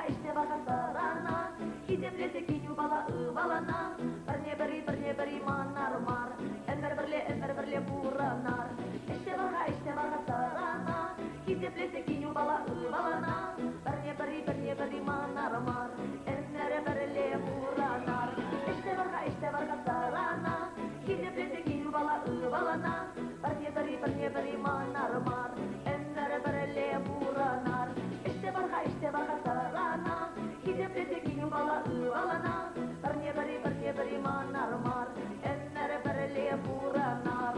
İşte sarana, gidip leze kinyu bala ıvalana, Barne beri manar mar, enver berle buranar. İşte baka sarana, gidip leze kinyu bala ıvalana, Barne beri manar mar, enver berle buranar. İşte baka sarana, gidip leze kinyu bala ıvalana, Barne beri manar mar, enver berle buranar. İşte baka sarana, gidip leze kinyu bala ıvalana, Barne beri manar mar, enver berle buranar.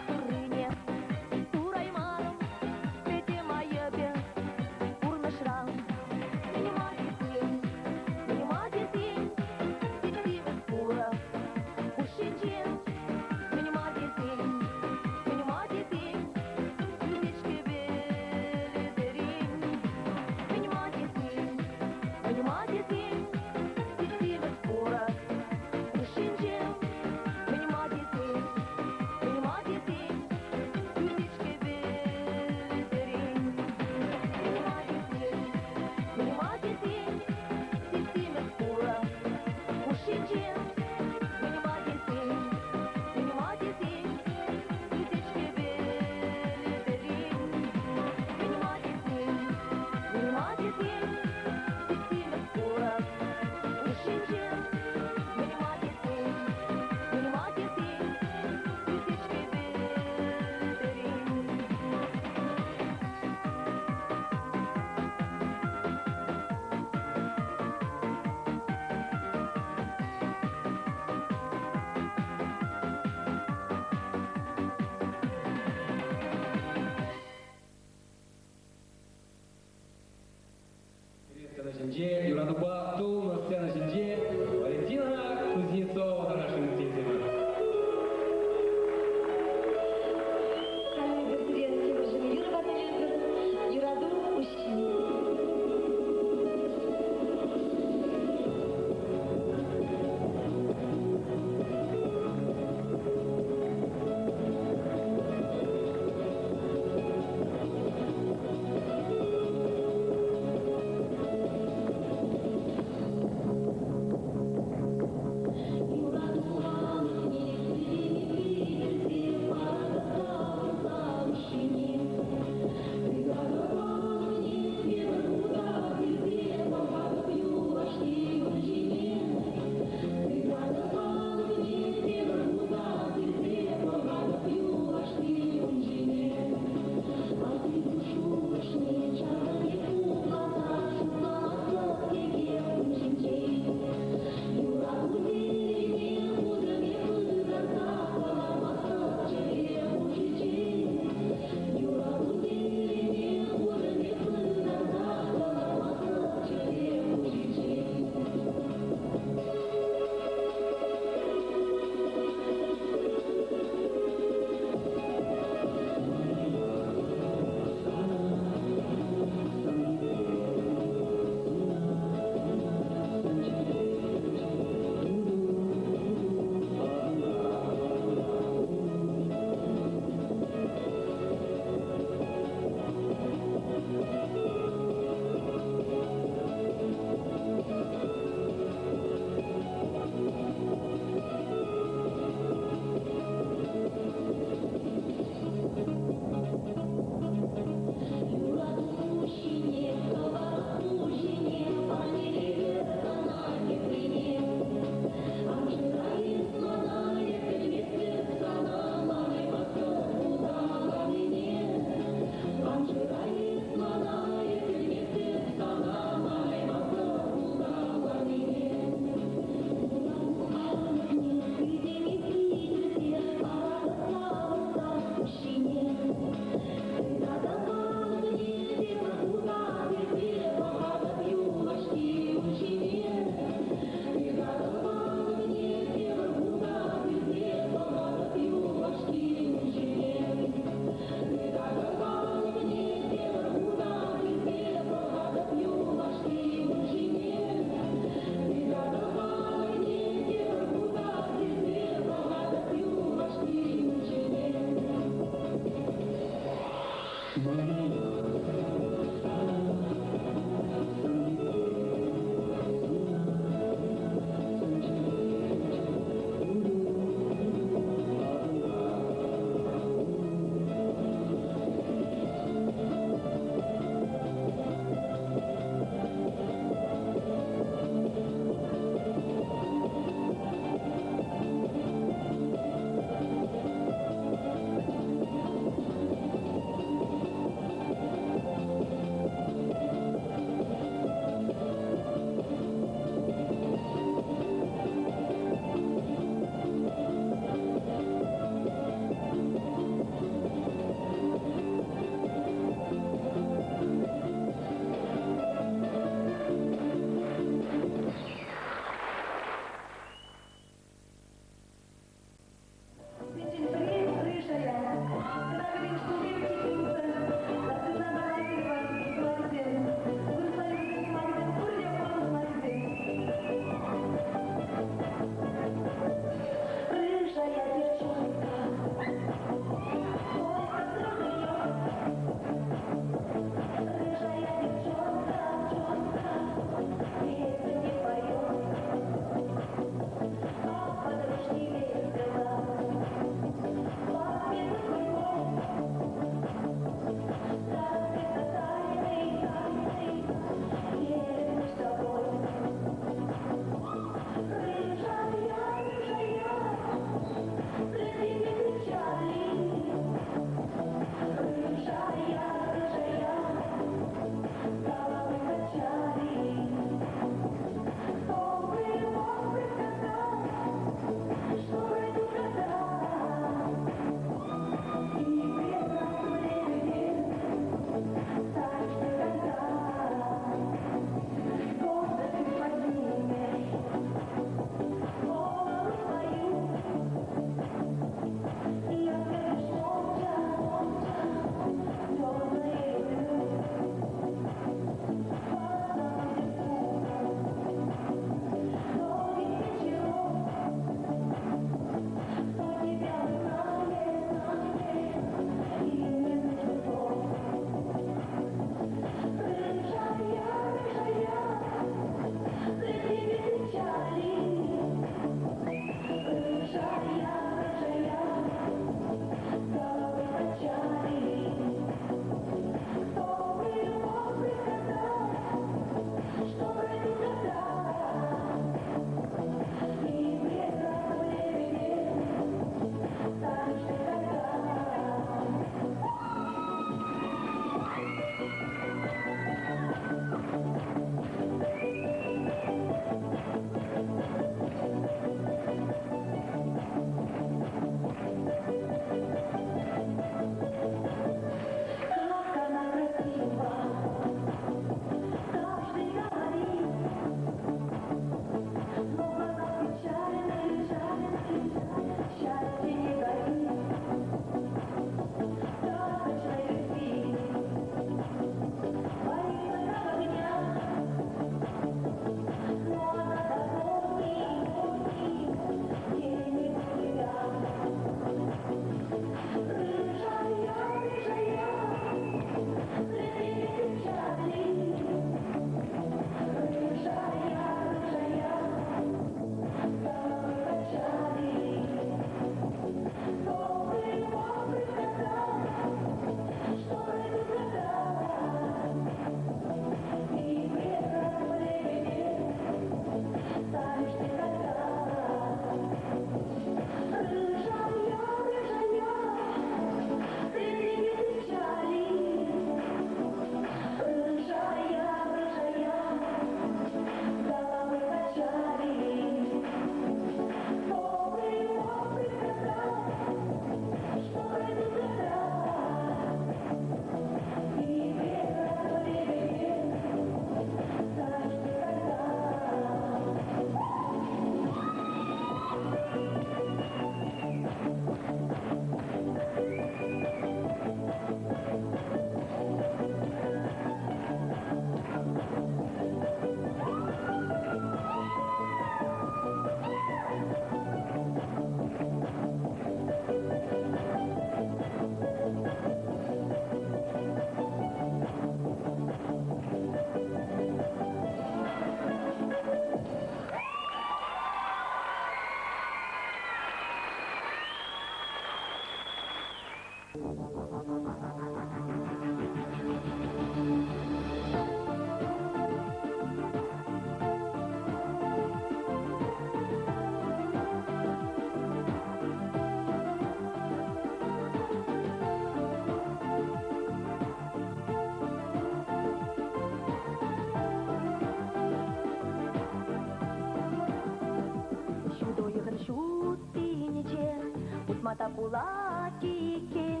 Мата пулатике,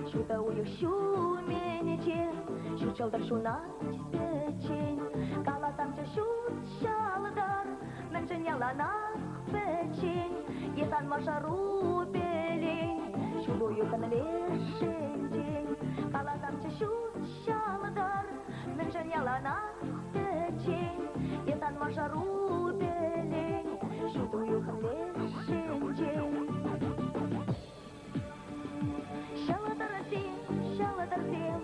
шута уйық шу менеке, шу чылдыр шунат печень. Каласамчы шут шалдар, мэнчен яланақ печень. Есан машару пелень, шут уйықын лешендень. Каласамчы шут шалдар, мэнчен яланақ печень. Есан машару пелень, шут уйықын лешендень. Шалатарсем,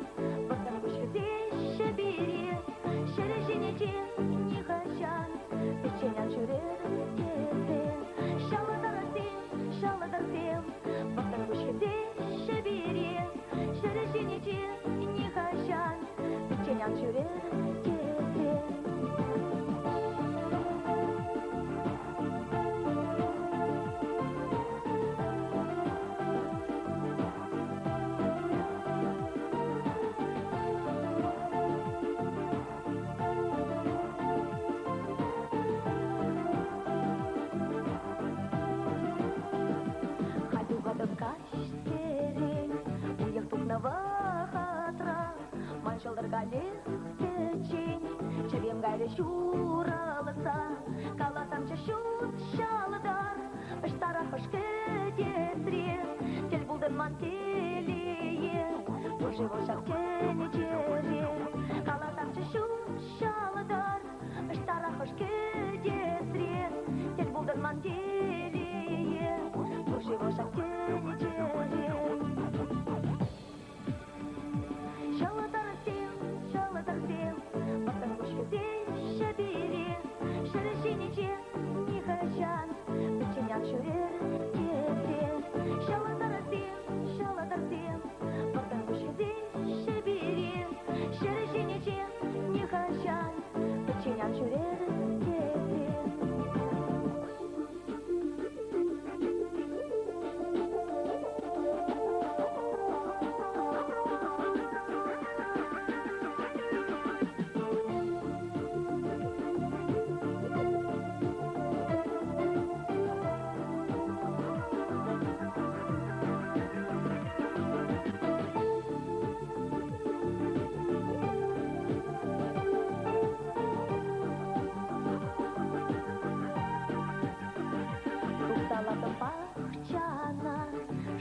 потом кушкете бери, шереженете не хачан, печеньян жүрер тепе. Шалатарсем, потом кушкете бери, шереженете не хачан, печеньян жүрер тепе. Шалдыргалек печень, чевем гайре шуралыса, каласамчы шут шалдар, ыштара хышке детре, тел булдын мантелие, божий волшак тени чере, каласамчы шут шалдар, ыштара хышке детре, тел булдын мантелие, божий волшак тени чере. Шалатарсем, потом кушкете бери, шереженете не хачан, печеньян жүрер тепе. Шалатарсем, потом кушкете бери, шереженете не хачан, печеньян жүрер тепе.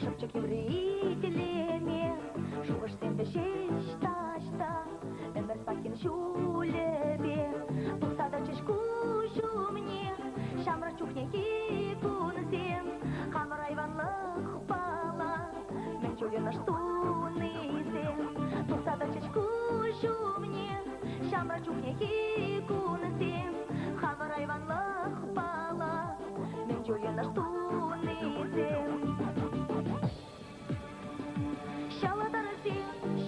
Шепчик еврейтелеме, шуғыштен бешеш ташта, өмір сакин шулебе, тұқсада чешку шумне, шамра чухнеки кунсем, хамыр айванлық бала, мен чулен аштунызем, тұқсада чешку шумне, шамра чухнеки кунсем, хамыр айванлық бала, мен чулен аштунызем.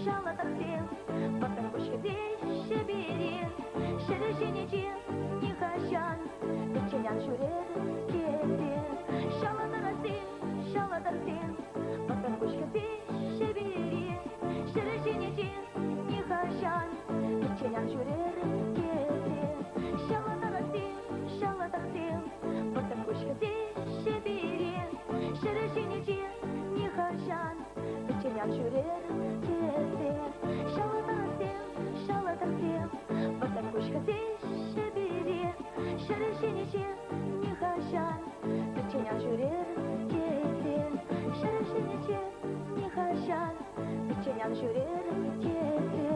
Шалатарсем, потом кушкете бери, шереженете не хачан, печеньян жүрер тепе. Шалатарсем, потом кушкете бери, шереженете не хачан, печеньян жүрер тепе. Шалатарсем, потом кушкете бери, шереженете не хачан, печеньян жүрер тепе. Шалатарсем, потом кушкете бери, шереженете не хачан, печеньян жүрер тепе. Шереженете не хачан, печеньян жүрер тепе.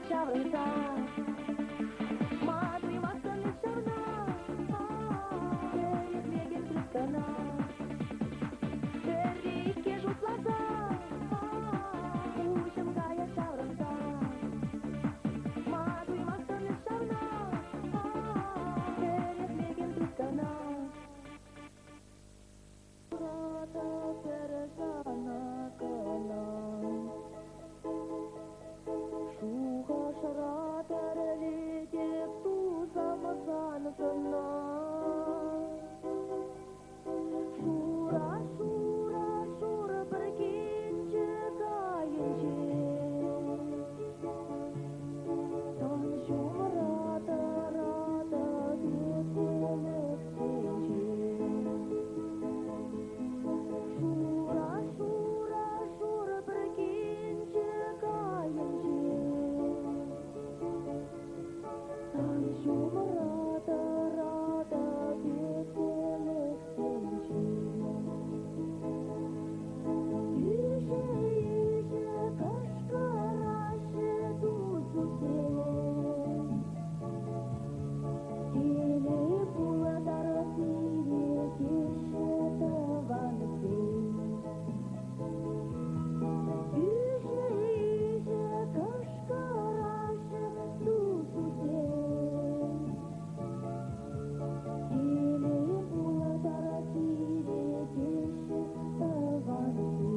чаврата. Матуй масканы чавна, перед леген трюскана. Перейки жутлаза, ушем гая чаврата. Матуй масканы чавна, перед леген трюскана. Рата перезана канан. Шуха шара перелетев ту замазан жена. Шура, шура, шура, прикинче каянче. Танчу рата, рата, бетелек сенче. Шура, шура, шура, прикинче каянче. Танчу рата, рата, бетелек сенче. Иже, иже, кашкараше тузусе. Теле булатар сире кеше тавансе. Иже, иже, кашкараше тузусе. Теле булатар сире кеше тавансе.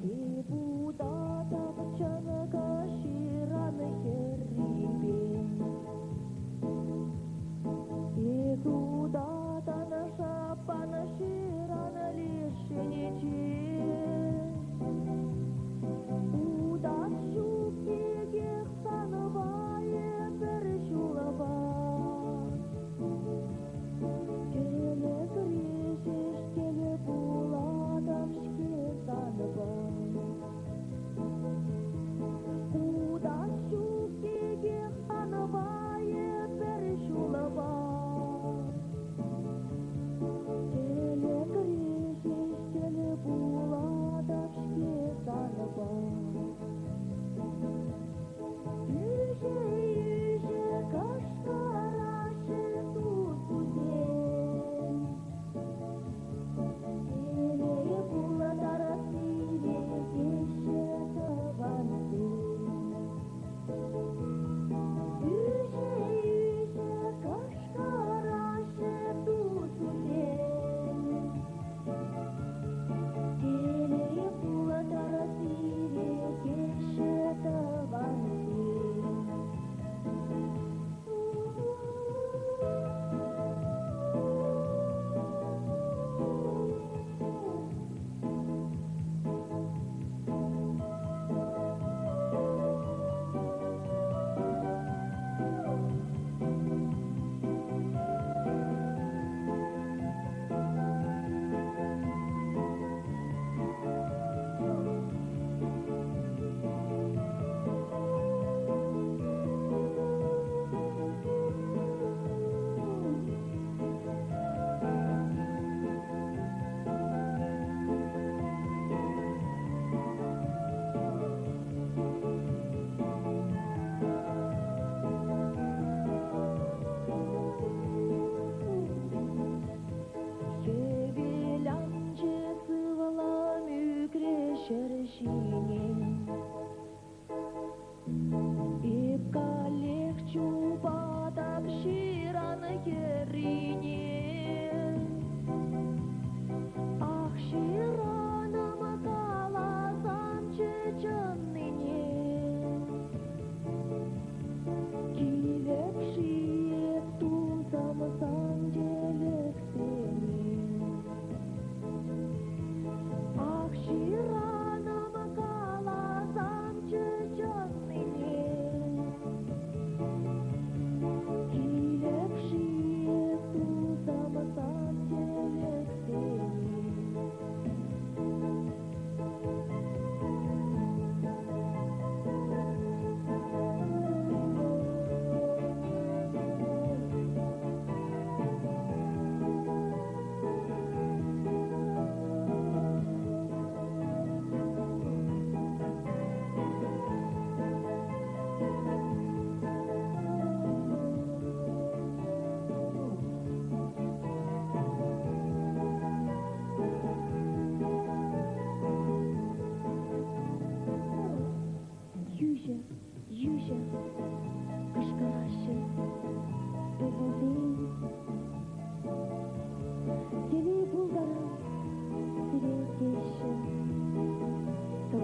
Депутата пчанка шираны херрипен. Депутата наша пана ширана лишенече. Удат щуптеге становае перещулава. Келе грешеш, келе буладовшке санова. Удат щуптеге становае перещулава. Келе грешеш, келе буладовшке санова. Иже, иже, кашкараше тузусе. Теле булатар сире кеше тавансе. Иже, иже, кашкараше тузусе. Теле булатар сире кеше тавансе. Шевелянче сывала мükreşer şinin. İpkalek çubatap şiranı yerine. Ah şiranım kalasam çeçenine. Kilek şiye tuzam sancelek seni. Ah şiranım kalasam çeçenine. Kilek şiye tuzam sancelek seni.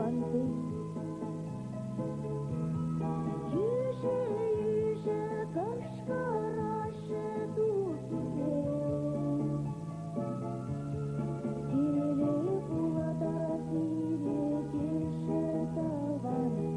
таванты. Юже, кашкараше духиде. Тиреле буладара тире кеше таванты.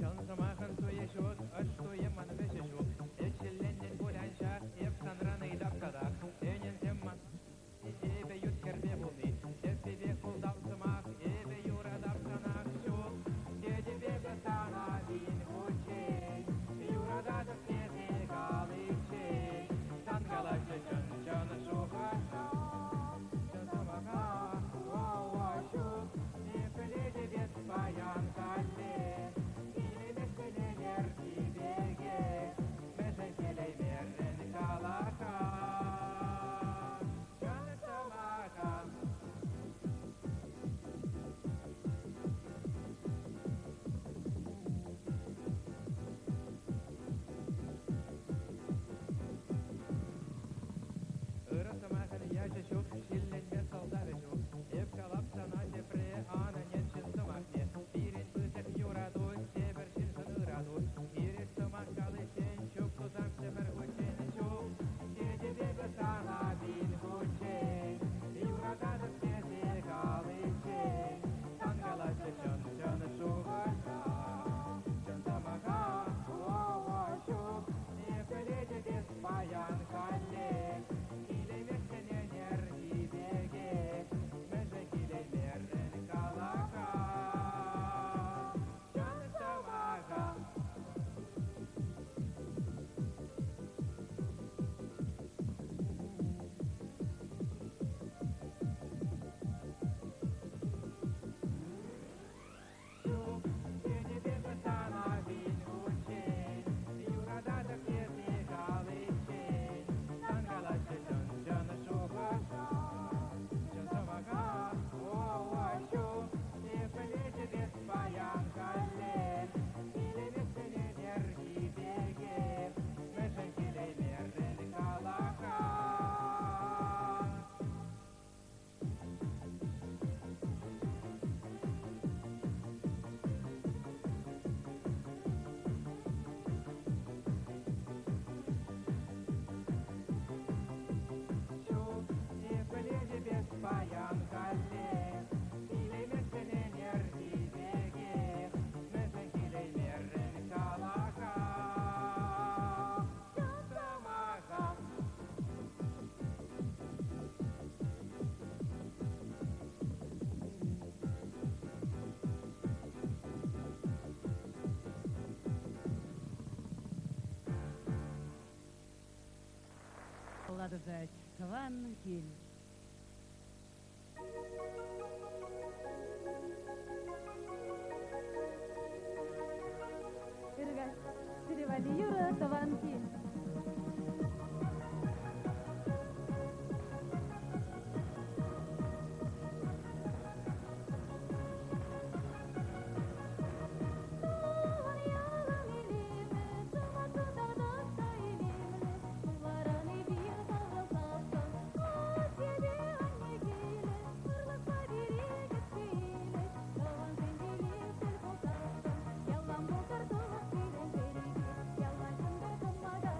Шансамахан туешот, аштуе манвешешут, эчелленнен булянша, эпсанраный дапкадах, энен темма, эбе юткербе булды, эппебе кулдапсамах, эбе юра дапсанах шут, дедебе гасана вин хучей, юра дада снезе галычей, тангалача чан шухаша, шансамаха, уа шут, эпеледе бет баян калле. Ладожать таван киль. Перевали Юра таван киль. Yalan bu kartuluk bilen beri, yalan sende kemaga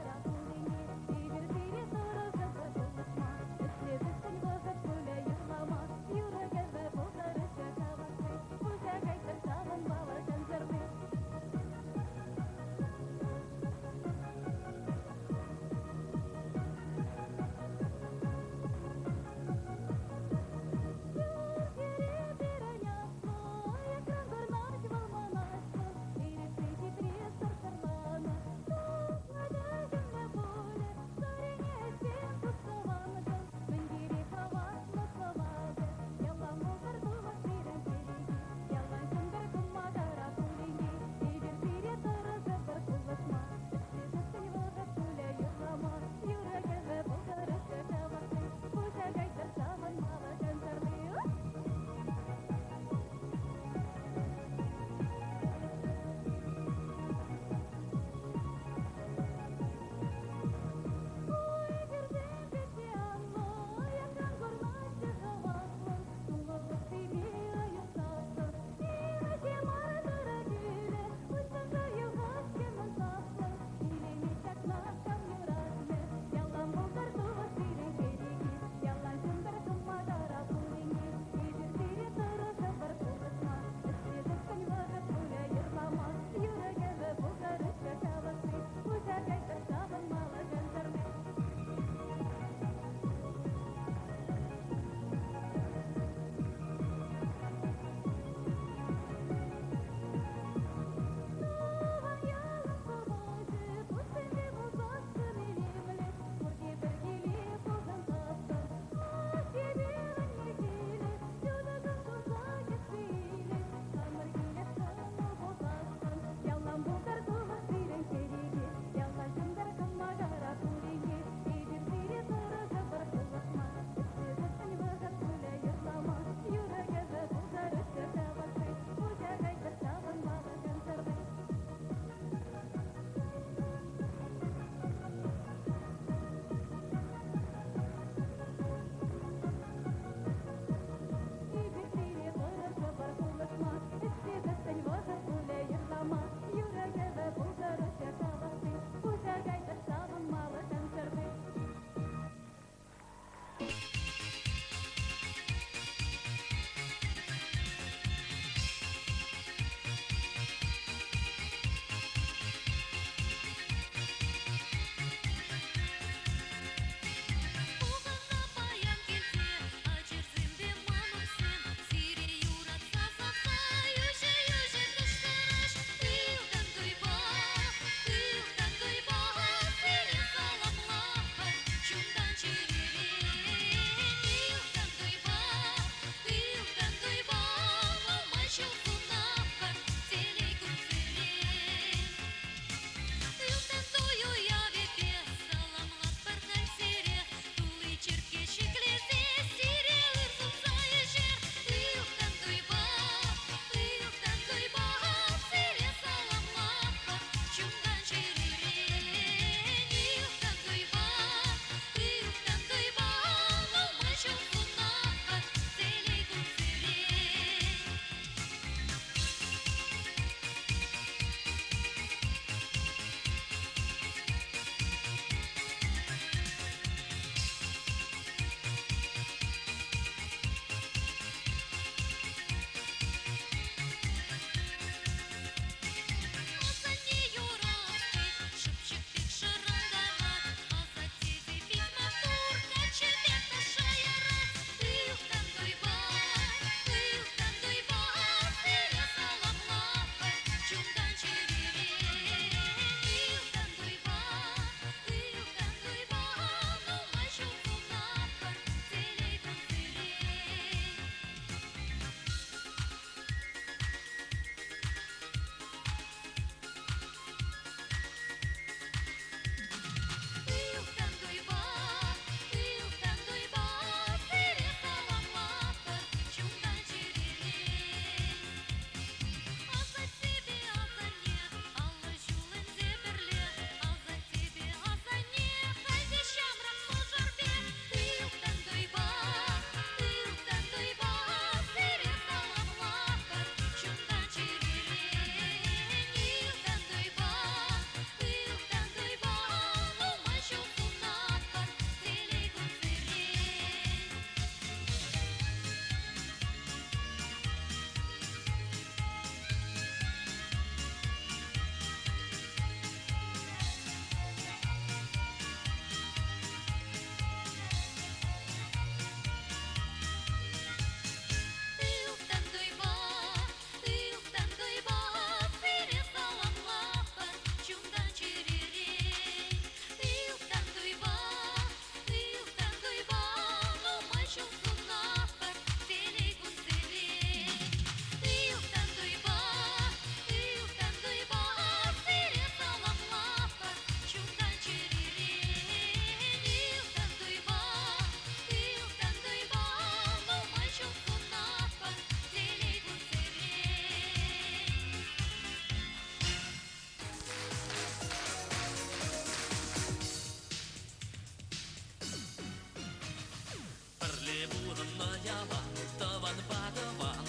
яла, таван падаван,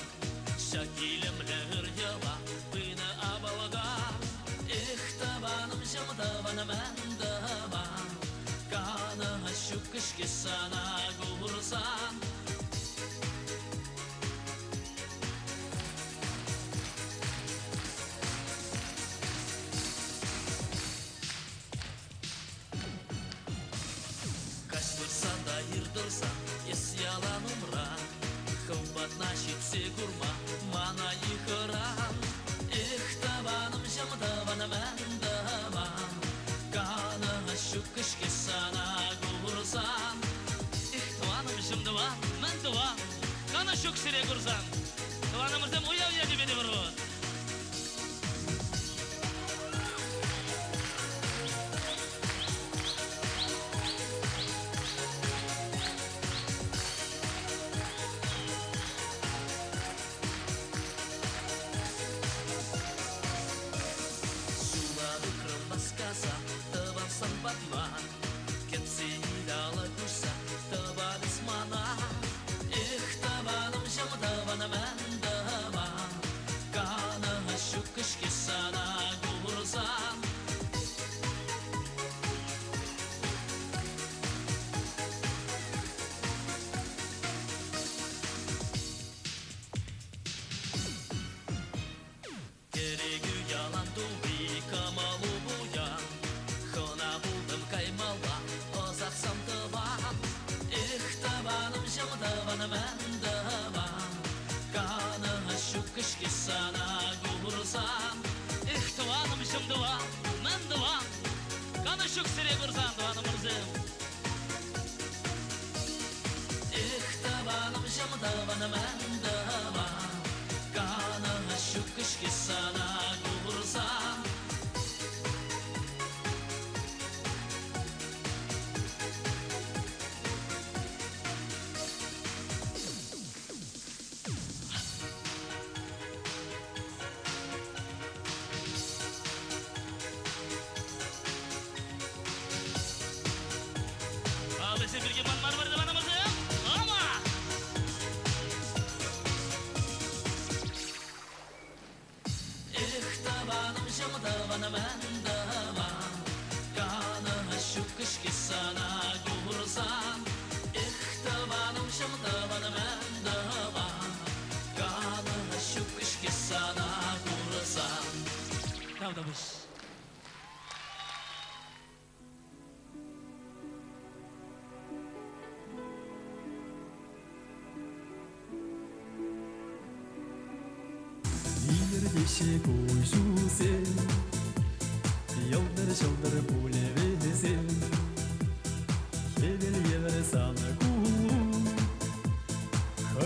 шакилемлер яла, пына абалга. Эх, таваным жым таваным әндаван, каны шүкішке сана гурсан. Кастырсанда ирдырсан, ес ялан умра, хымбат нашитсе курма, мана ихыран. Эх, таваным жым таваным әндаван, каны шүкішке сана гурсан. Эх, таваным жым таван, мен таван, каны шүкшіре гурсан. Таванымыздым уяу еді беді бұрғын.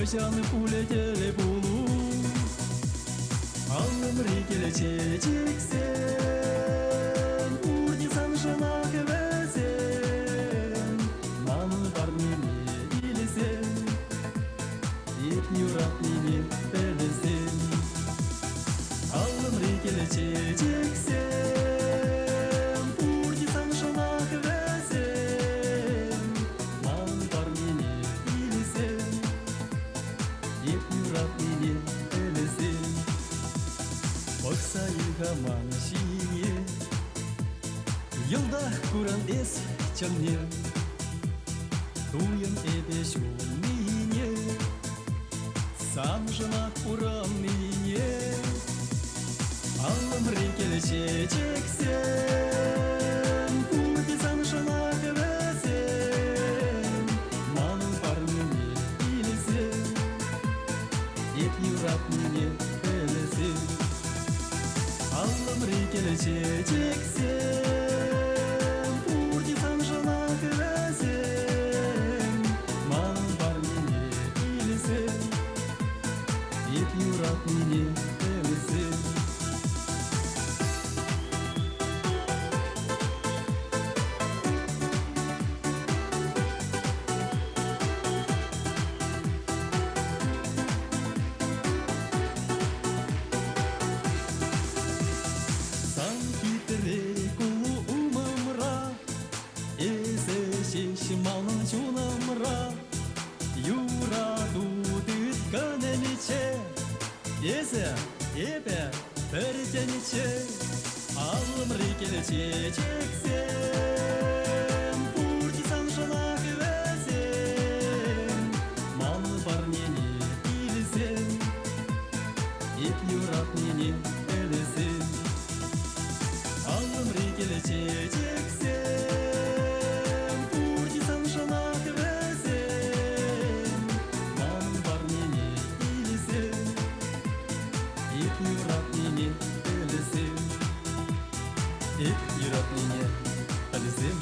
Хожаны пулетеле булу, алым рикеле чечексен, урдисан жынак везен, наны бармини илесен, ет юрат мини белесен. Алым рикеле чечексен, урдисан жынак везен, наны бармини илесен. Оксайгаман шине, Йылда куран эс чанне, Туян эбе шумине, Сам жына куран мине, Алым рекеле чечексен, Урдисан жына квезен, Маның бар мине илесен, Еп юрат мине белесен. Алым рикеле чечексен, урдисан жынак везен, маның бар мине илесен, еп юрат мине белесен. Юратудыт көнеличе Есе епе бірденече Алымры келече чексен Пуртисан жынақ вәзен Мал бар нене илсен Еп юрат нене өлесен Алымры келече чексен Пуртисан жынақ вәзен Мал бар нене илсен Еп юрат нене өлесен Ep yurat nene өлесен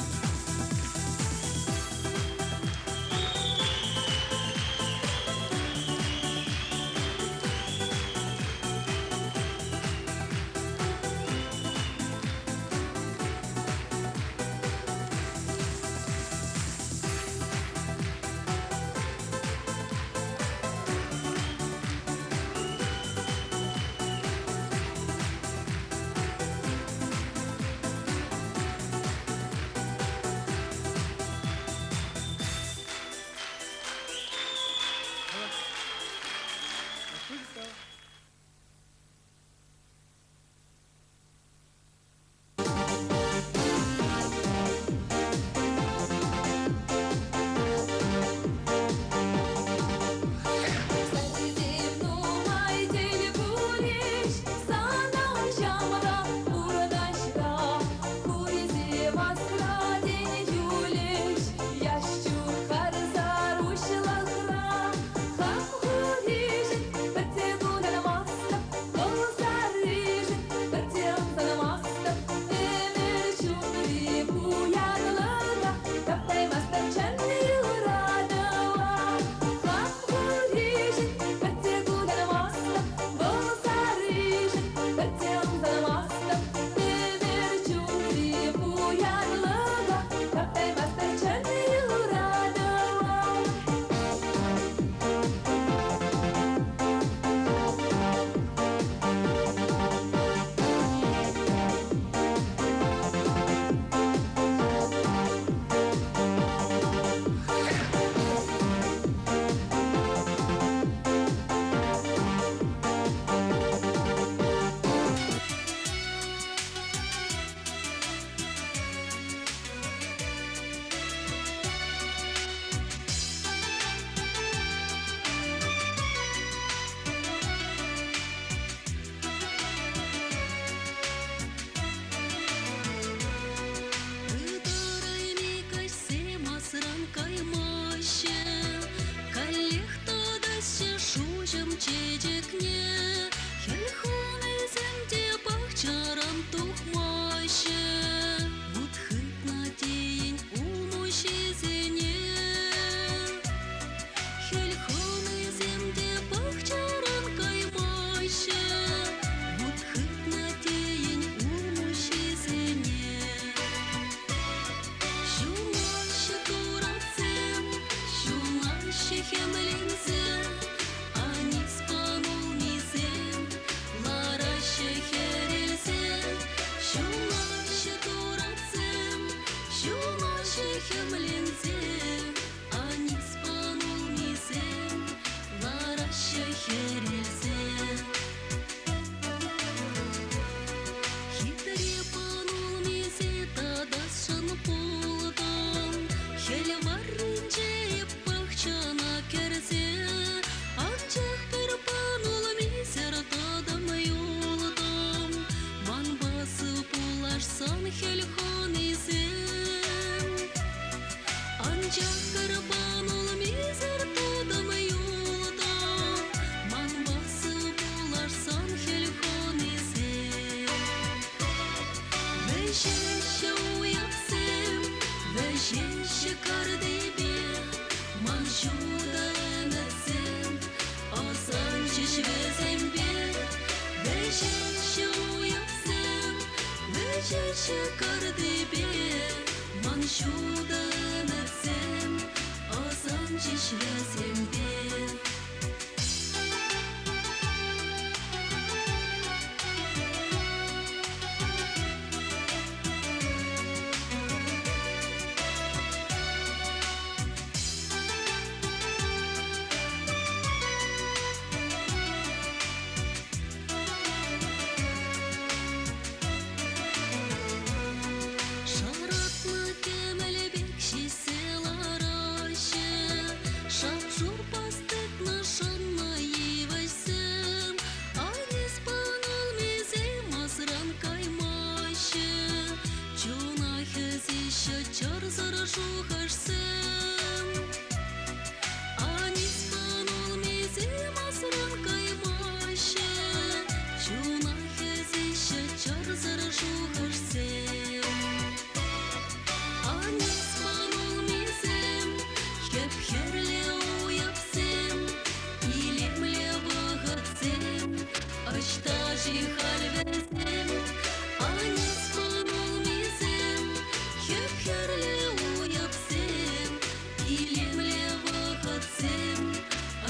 илемле вақытсем,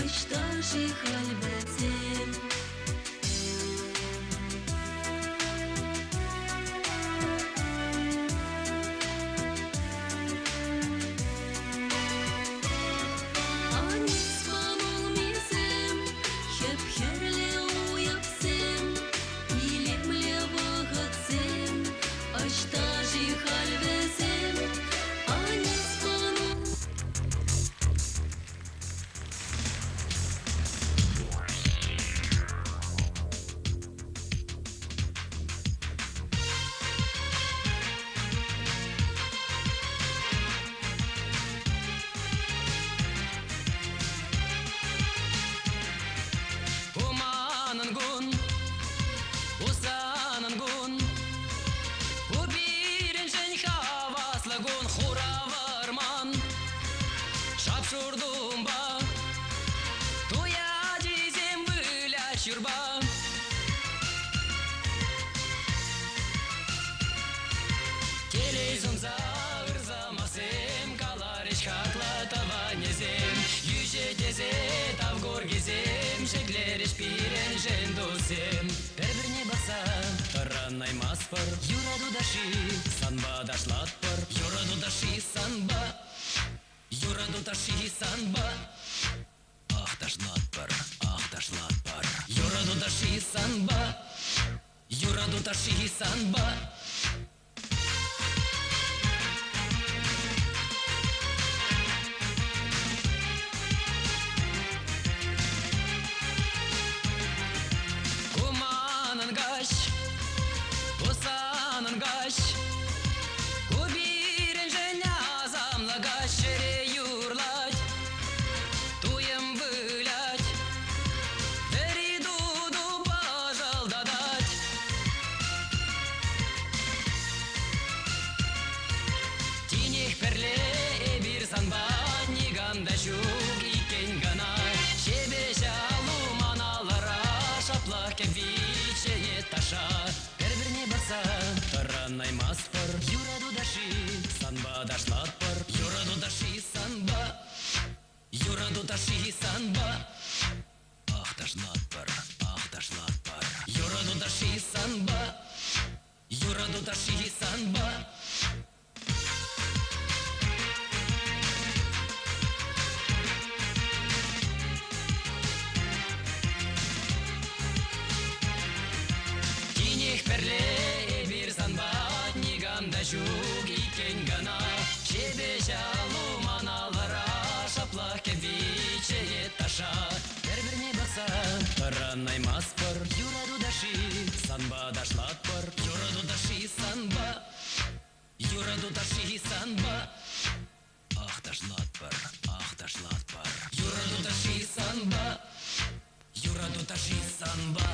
ашташы халбәтсем. Анисман олмесем, хеп-херле уяпсем, илемле вақытсем, ашташы халбәтсем. Анисман Umanangun, usanangun, ubirinjen havaslagun, huravarman, şapşurdumba, tuya dizem bıla şurba. Televizyon zağırzamasem, kalar iş kaklatavanyezem, yüce gezet, avgor gezem, şekler iş piren jendosem. Перверне баса, раннай маспар, юра дудаши, санба дашлатпар, юра дудаши санба, юра дудаши санба. Ах дашлатпар, юра дудаши санба, юра дудаши санба. Kumanankаш, usanankаш, kubirенжен азамлагаш, шере юрлать, туем вылять, вери дуду пожалдадать. Тинех перле бир санба, ниганда шук икен гана, шебеше алуманалара, шаплах кевичее таша. Перверне баса, раннай маспар, юра дудаши, санба дашлатпар, юра дудаши санба, юра дудаши санба. Ах дашлатпар, юра дудаши санба, юра дудаши санба. Тинех перле бир санба, ниганда шук икен гана, шебеше алуманалара, шаплах кевичее таша. Перверне баса, раннай маспар, юра дудаши, санба дашлатпар, юра дудаши санба, юра дудаши санба. Ах дашлатпар, юра дудаши санба, юра дудаши санба.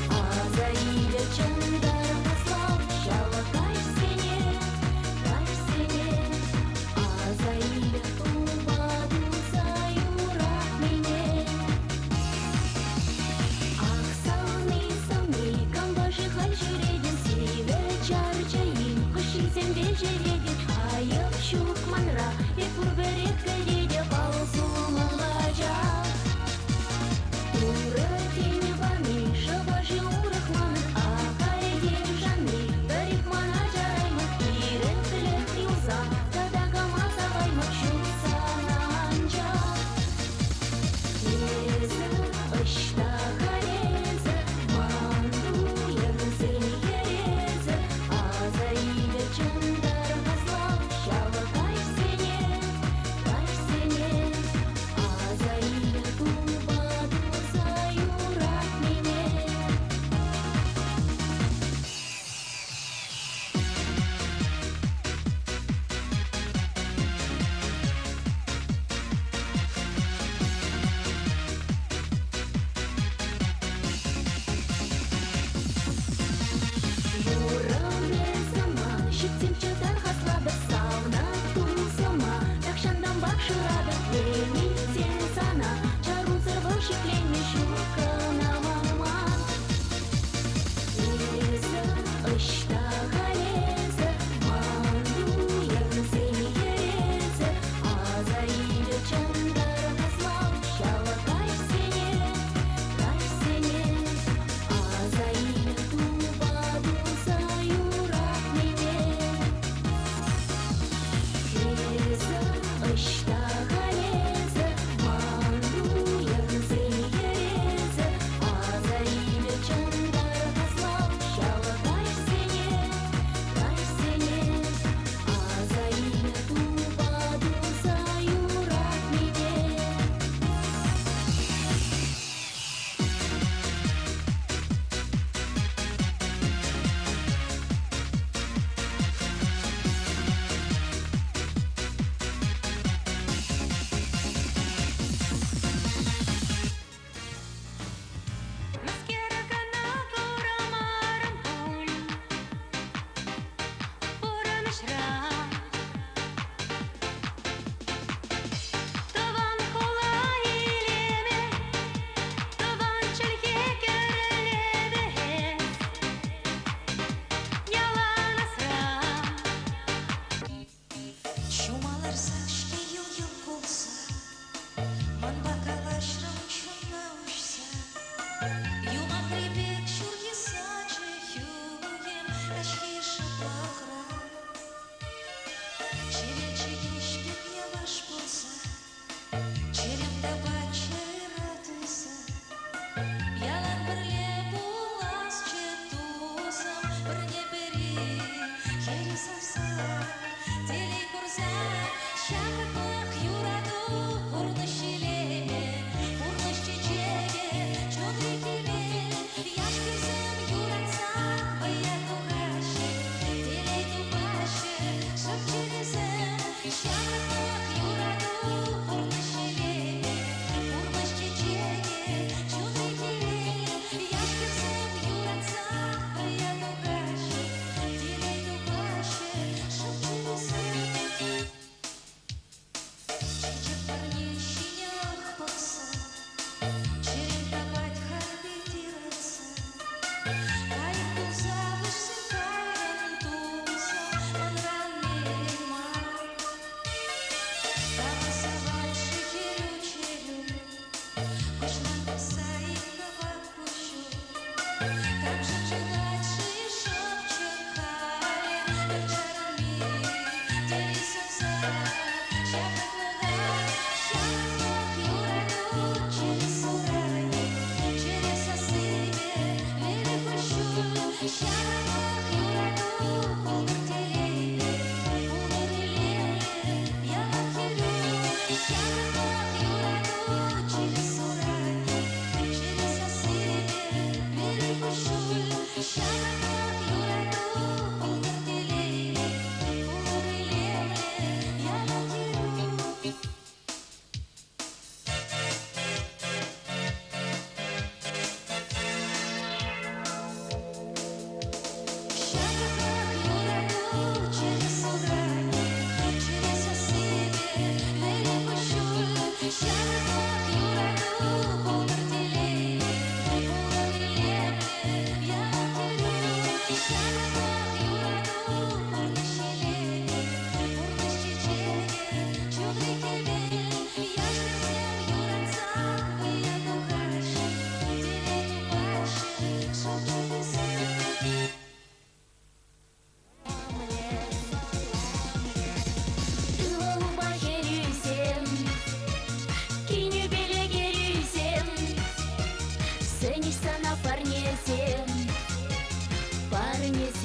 Азаиля чандар послал, шала каш сене, Азаиля тубадуса юрат мене. Ах, салны, камбаши халь жүреден, сиве чар чайын, кыши сен де жереден, айып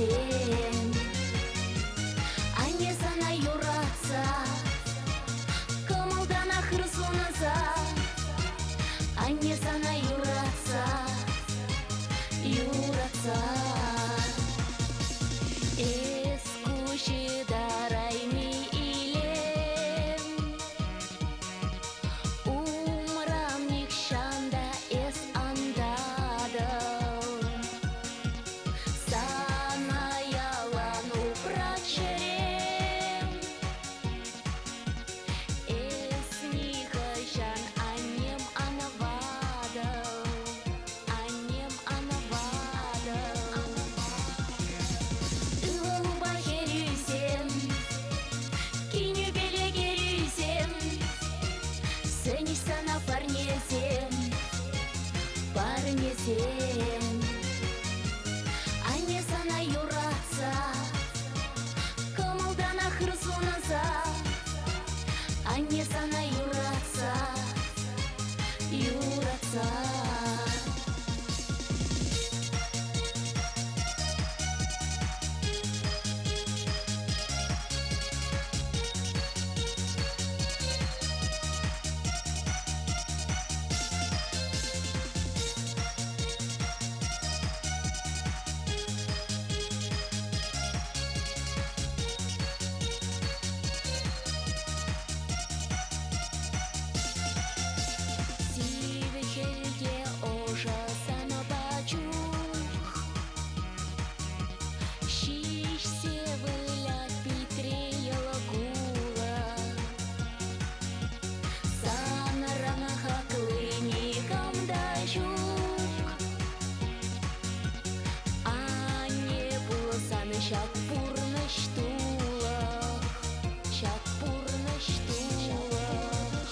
парнесем, анне сана юратса, кымылдан ахыр сунаса, анне сана юратса, юратса. Эскучи дарайми илем, умрам никшанда эс андадым. Сана ялану прачерем, эс нихажан анем анавадым, анем анавадым. Ылыба керюсем, киню беле керюсем, сыни сана парнесем, парнесем. Анне сана юратса, кымылдан ахыр сунаса, анне сана юратса, юратса. Сивечерге ожасана бачух, шишсе вылят питреяла гула, санарана хаклыникам дачух, а не было саны щак пурна штулах, щак пурна штулах.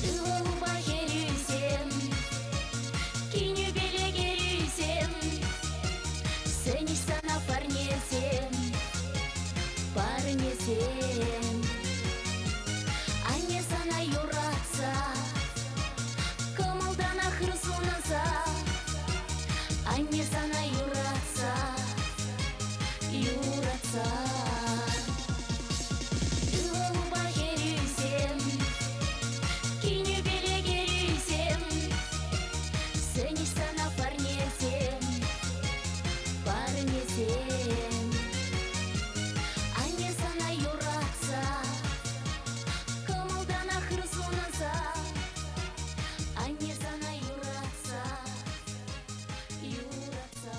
Ылыба керюсем, киню беле керюсем, сыни сана парнесем, парнесем. Анне сана юратса, кымылдан ахыр сунаса, анне сана юратса, юратса. Ылыба керюсем, киню беле керюсем, сыни сана парнесем, парнесем. Анне сана юратса, кымылдан ахыр сунаса, анне сана юратса, юратса.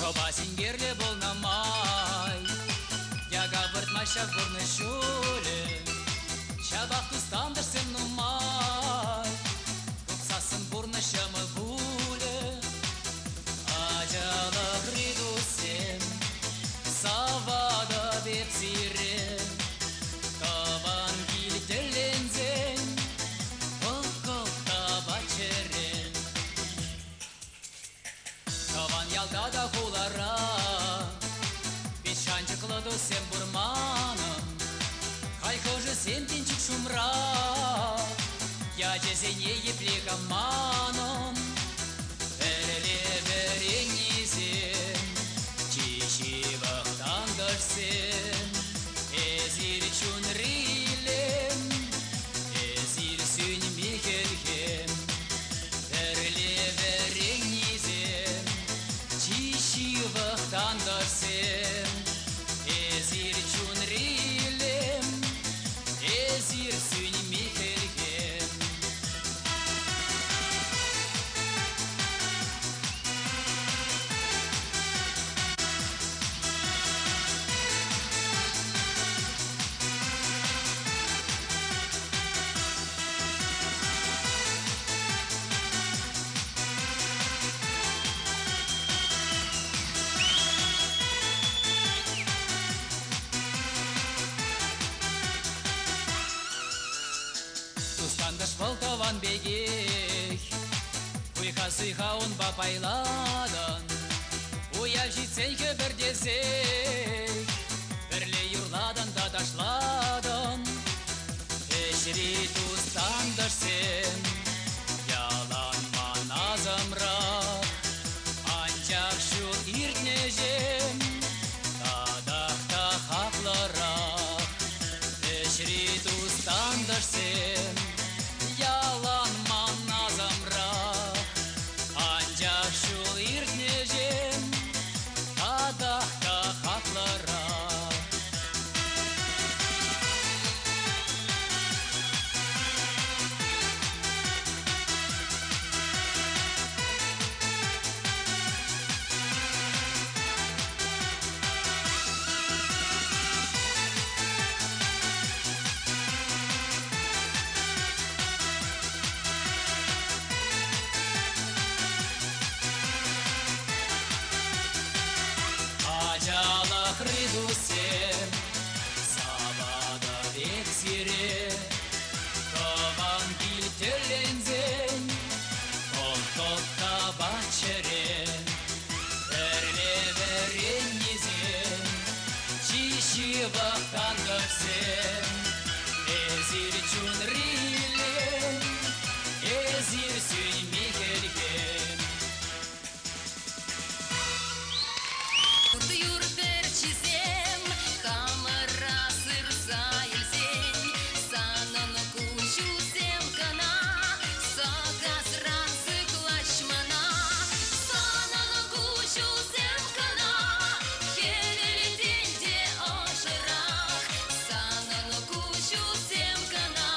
Чобасингерле болнамай, яга выртмаша бурны шуле, чабақ тустандырсым нумай, тупсасын бурны шамы буле, ажалық ридусем, савада бепсирем, табан килтелензен, колта бачерен. Таван ялдада хулара, Бешанчыклы досем бурманым, Кайхожы сен тинчик шумра, Я жезене еплегаманым, Эреле беренизем, Чишивах тандырсем, Эзир чунрилем, Эзир сюнь михельхем, Эреле беренизем, Чишивах тандырсем, Эзир чунрилем, Эзир сюнь михельхем. Тустандыш волтован бегех, Уйха-сыйха он бапайладан, Уял житсеньке бір дезех, Бірле юрладан да дашладан, Эшри тустандыш сен, Ялан маназымрақ, Анчақ шул иртнежем, Тадақта хақлырақ, Эшри тустандыш сен, Ялан маназымрақ, Анчақ шул иртнежем, Тадақта хақлырақ. Ажалық ридусем, Сабада бексире, Таван килтелензен, Колтотта бачерен, Эрле вереннизен, Чишивах тандырсен, Эзир чунрилен, Эзир сюнь михельхен. Юртер чизем, камера сырса елсень, Санын кучусем кана, Сагас рансы клачмана, Санын кучусем кана, Хелелетенде ошырак, Санын кучусем кана,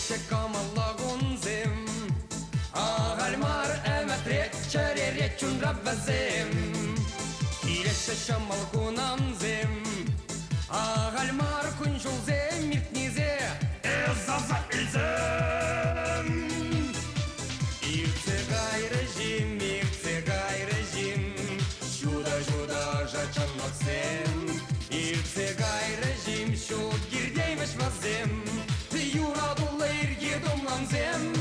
Кирешек камаллагунзем Агалмар эметрек черерек чунраббазем Кирешек шамалгунамзем Агалмар кунжулзем миртнизе Эзаза илзем Ирце гай режим Шуда жачанлаксем Ирце гай режим Шуд гирдеймеш вазем Юрадулла ирге думланзем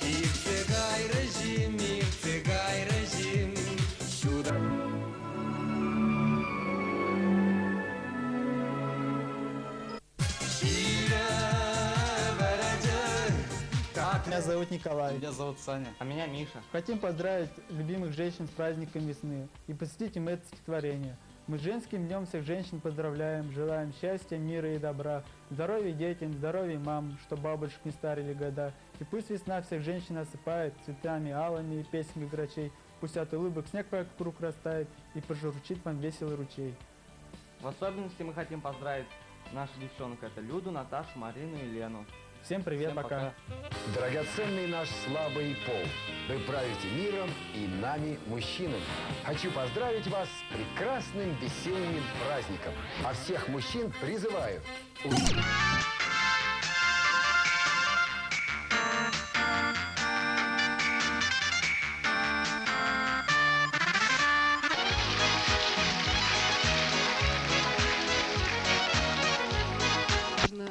Ирце гай режим Шуда Меня зовут Николай. Меня зовут Саня. А меня Миша. Хотим поздравить любимых женщин с праздником весны и посвятить им это стихотворение. Мы с женским днем всех женщин поздравляем, желаем счастья, мира и добра, здоровья детям, здоровья мам, чтоб бабушек не старили года. И пусть весна всех женщин осыпает цветами алыми и песенкой грачей, пусть от улыбок снег вокруг растает и пожурчит вам веселый ручей. В особенности мы хотим поздравить наших девчонок. Это Люду, Наташу, Марину и Лену. Всем привет, пока. Драгоценный наш слабый пол, вы правите миром и нами, мужчинами. Хочу поздравить вас с прекрасным весенним праздником. А всех мужчин призываю.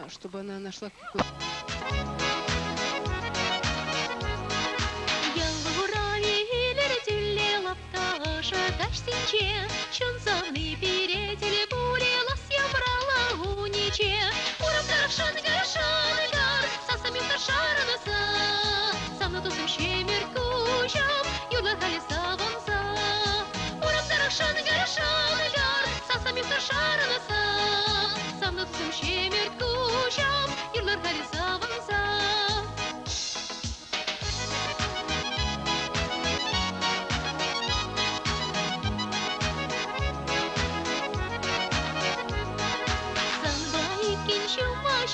Чтобы она нашла какой-то... Чунзавный перетели бурила, съебрала униче. Урам тарашан, гарашан, гар, сасами таршаранаса. Сам на тусим щемеркучам, юдла халиса вонса. Урам тарашан, гарашан, гар, сасами таршаранаса. Сам на тусим щемеркучам, юдла халиса вонса.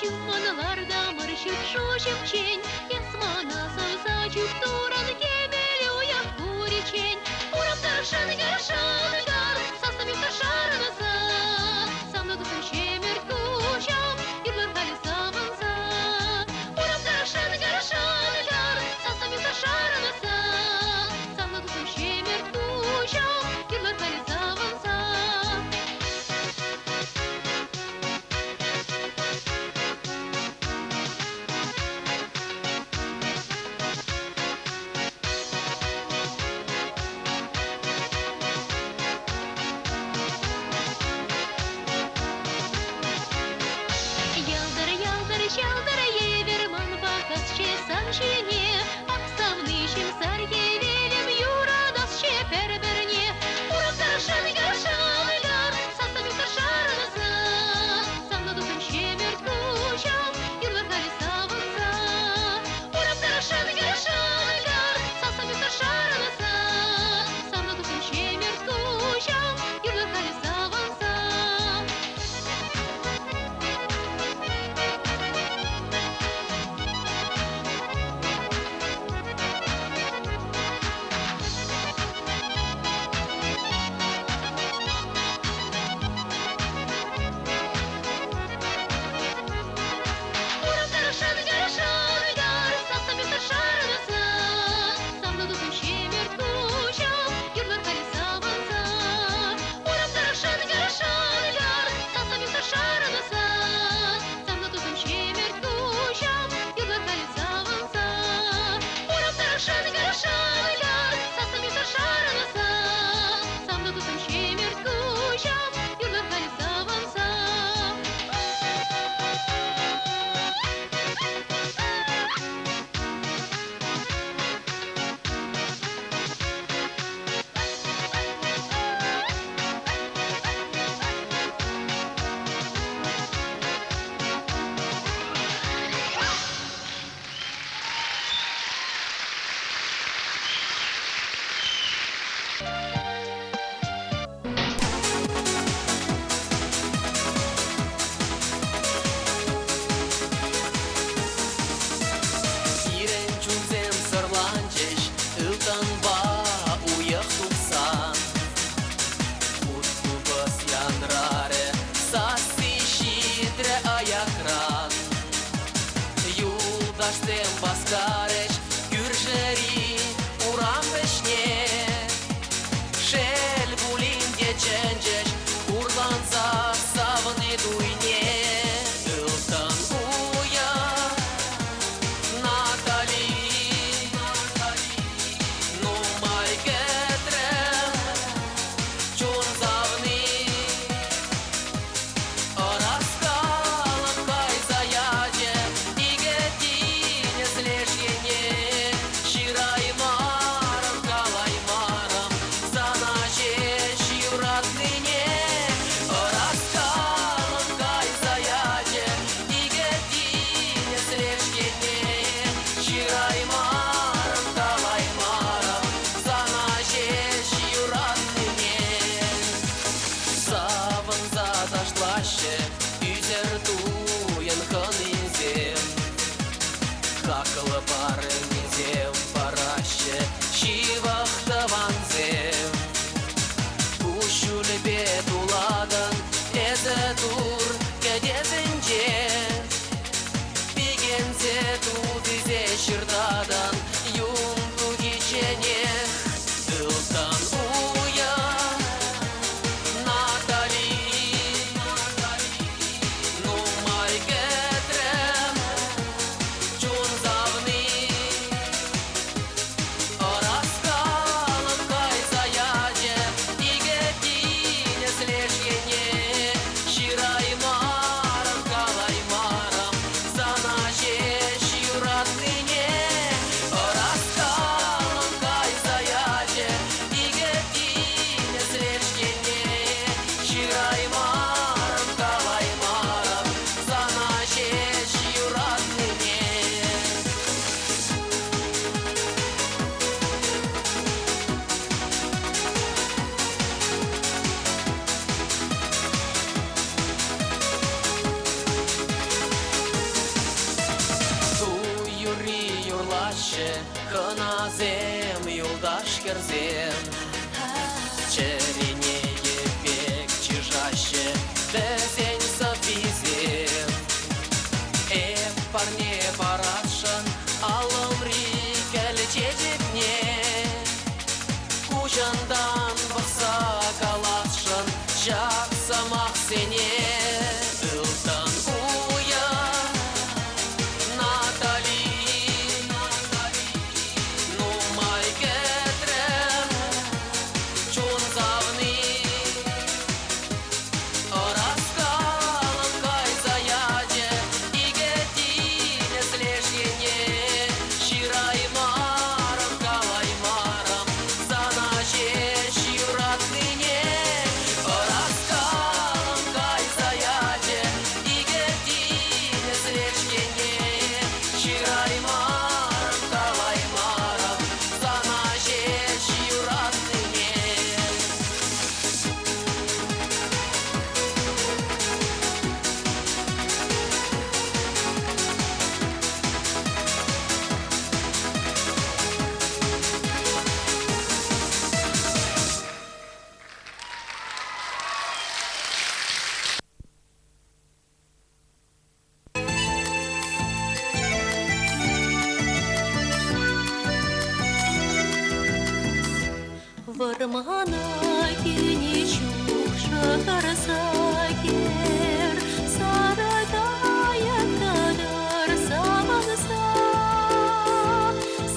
Чуманаларда маршут шушим чень, ясмана сауса чуптуран кемелю я куричень. Урам тарашан, гарашан, гар, сасами таршаранаса. Сам на дусам щемеркучам, юрлар халиса вонса. Урам тарашан, гарашан, гар, сасами таршаранаса. Сам на дусам щемеркучам, юрлар халиса вонса. Çiraşe kınazem yoldaş gerzem Çerineye bek çiraşe Dezen safizem Парне парашан алымри кәлчедепне Кучандан бақса калашын жақсамақ сене Ылтан уя Натали Нумай кетрем Чун завны Раскалан кай заяде Шираймарам, калаймарам, занажеш юратныне Раскалам кай заяде, игертине слежкене Шираймарам, калаймарам, занажеш юратныне Вармана кенечук шахарсакер Сарадая тадар саманса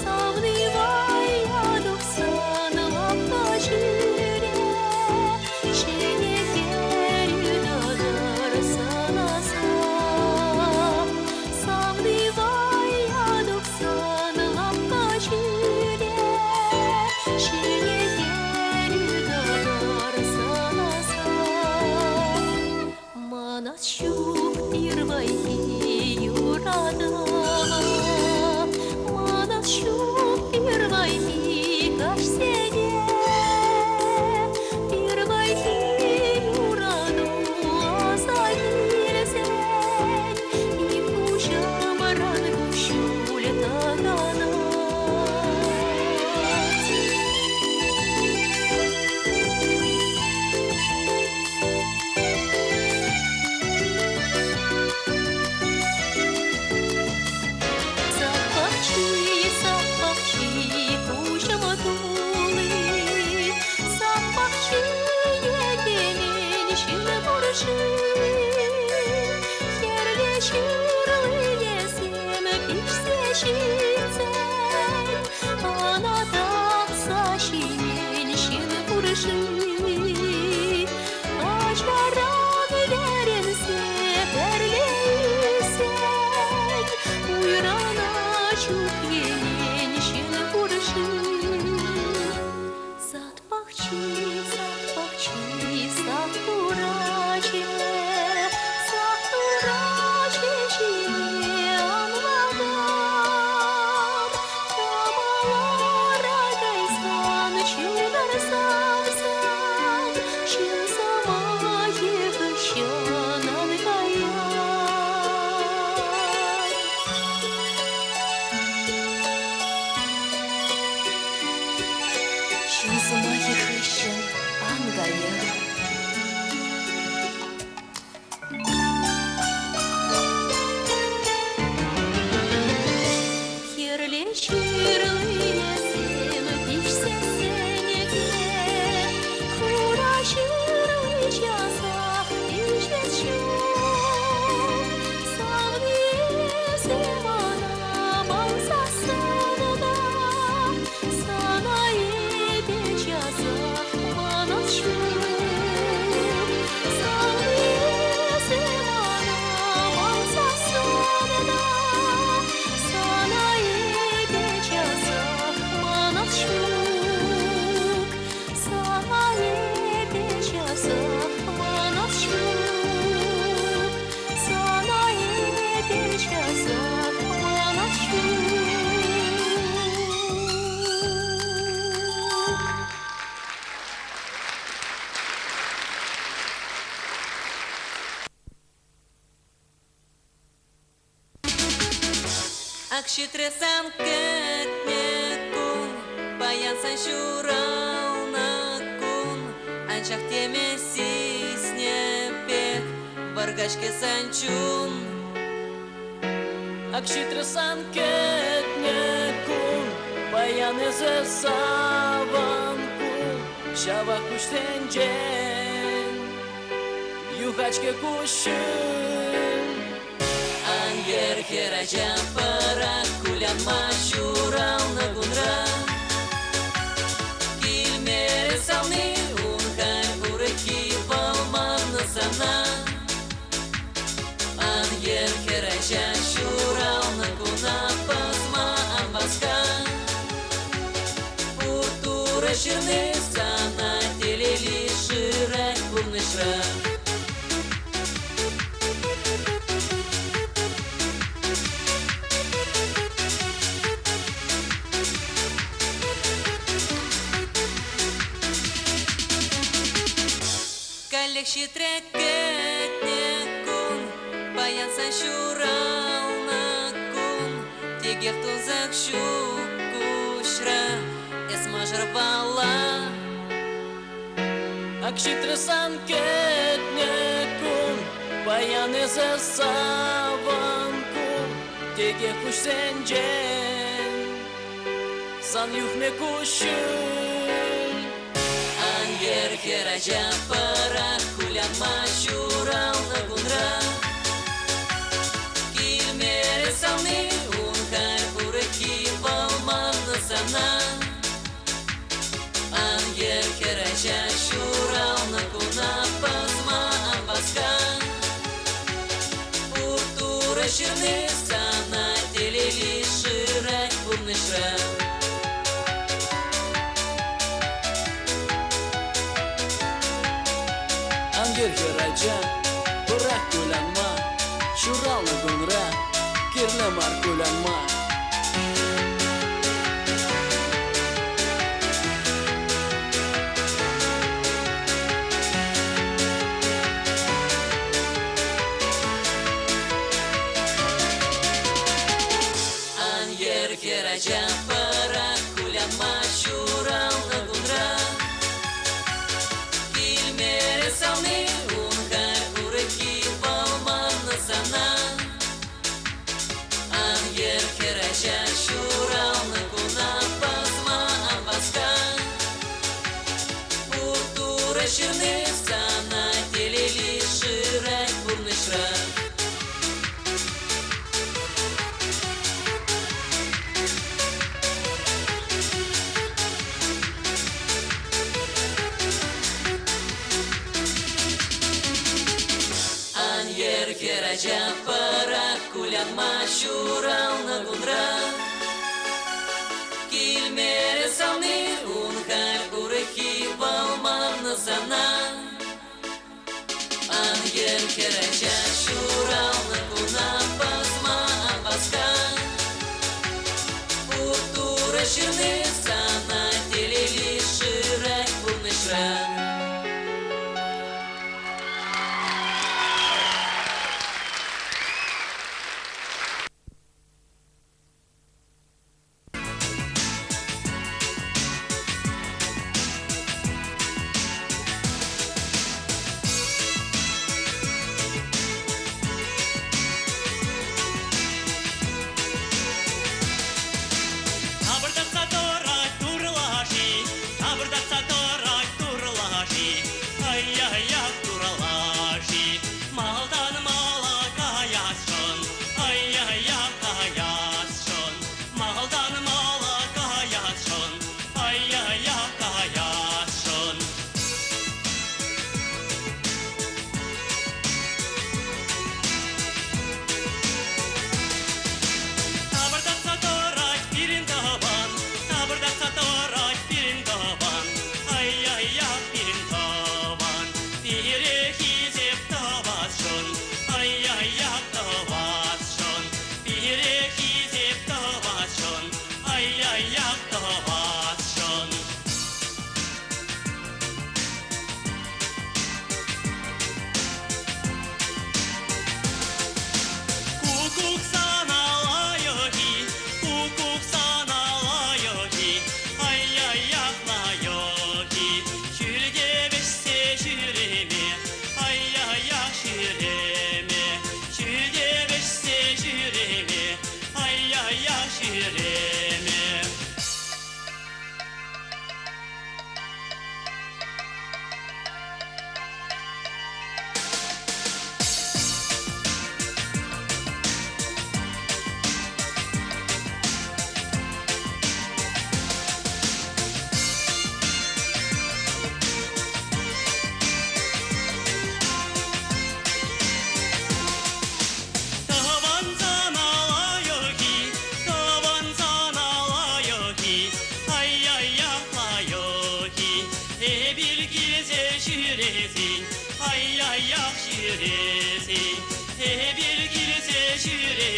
Савнивая дуксан лапкачире Шенекерю тадар санаса Савнивая дуксан лапкачире Şenekeri Акшитресан кетнекун, баянсан шуралнакун, анчах теме сиснепек, баргачке санчун. Акшитресан кетнекун, баянезе саванкун, шава куштенжен, юхачке кушун. Ангер херача пара, кулян машурал на гунра. Кильмере салны, унхай уреки балман на сана. Ангер херача шурал на гуна пазма амбаска. Пуртура ширны сана, телели ширай бурнышра. Легче трекетнекун, баянсан шуралнакун, тегев тузак шукушра, эсмажар бала. Акшитресан кетнекун, баянезе саванкун, теге кушсенжен, сан юхме кушун. Ангер херача пара, кулян машурал на гунра. Кильмере салны, унхай уреки балман на сана. Ангер херача шурал на гуна пазма амбаска. Пуртура ширны сана, телели ширай бурнышра. Ангер херача, пара кулянма, шурал на гунра, кирле мар кулянма. Ангер херача пара, кулян машурал на гунра. Кильмере салны, унхай уреки балман на сана. Ангер херача шурал на гуна пазма амбаска. Пуртура ширны сана, телели ширай бурнышра. Ангер херача пара, кулян машурал на гунра. Кильмере салны, унхай уреки балман на сана. Ангер херача шурал на гуна пазма амбаска. Пуртура ширны сана, телели ширай бурнышра.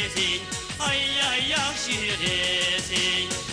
резень, ай-яй-яй, резень.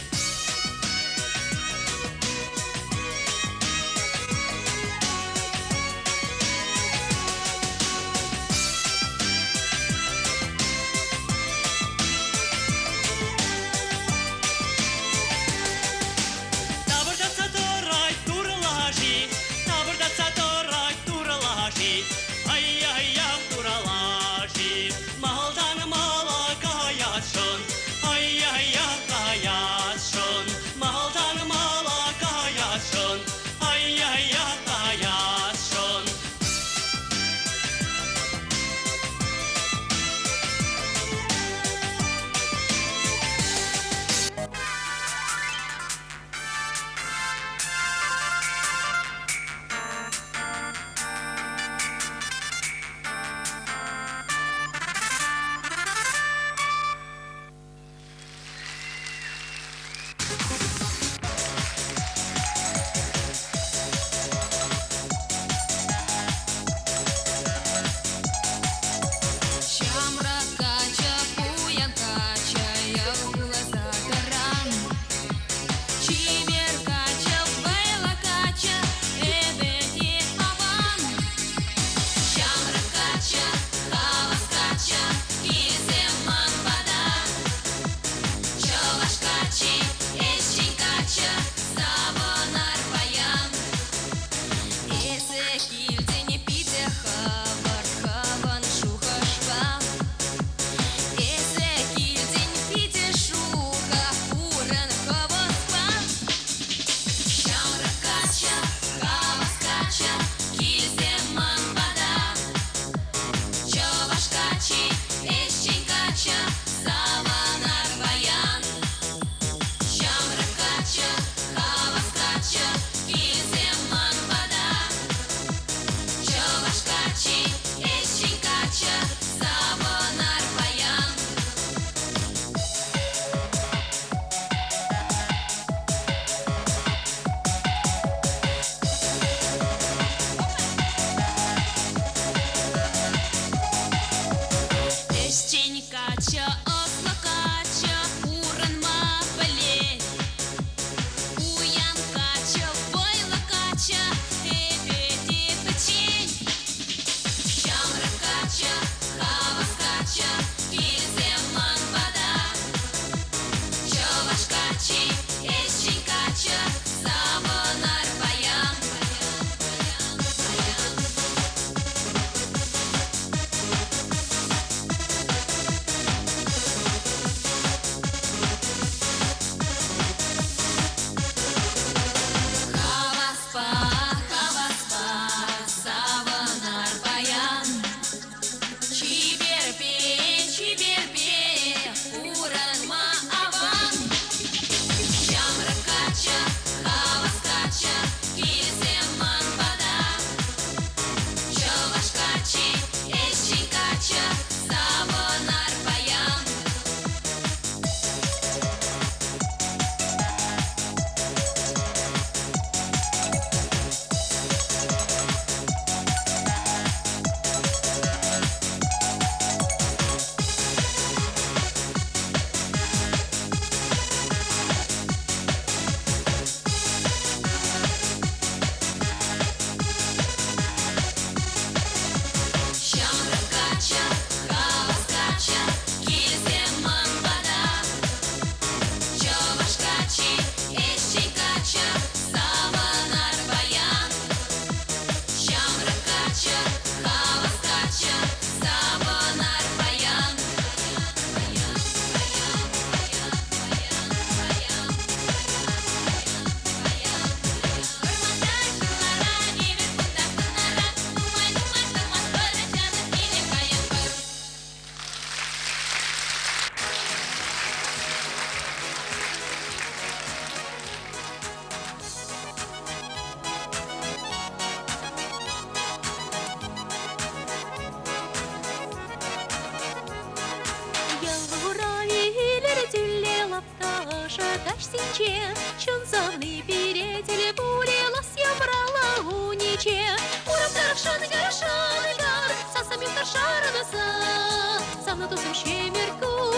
сінче, чонзавний перетеле бурилась, я брала униче. Урам тарашаны, гарашаны, гар, са самим таршарана са, сам на тусим щемерку.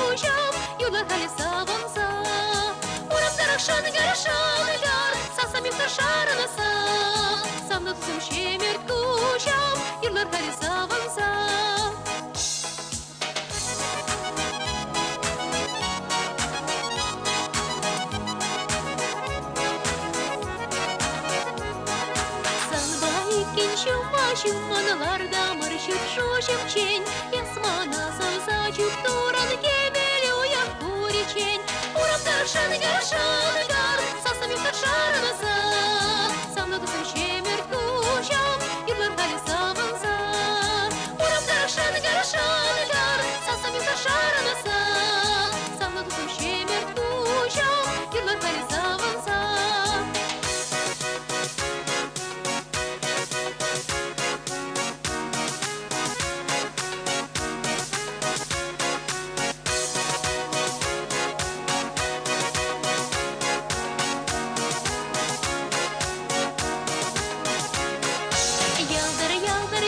тусым шемер кушам, юрлар колесаванса. Шуманаларда маршут шушим чень, ясмана сазачу туран кемелю я куричень. Урам даршан гар, сасами кашаранаса, сам на дусам шемер кушам, юрлар колесаванса. Урам даршан гар, сасами кашаранаса, сам на дусам шемер кушам, юрлар колесаванса.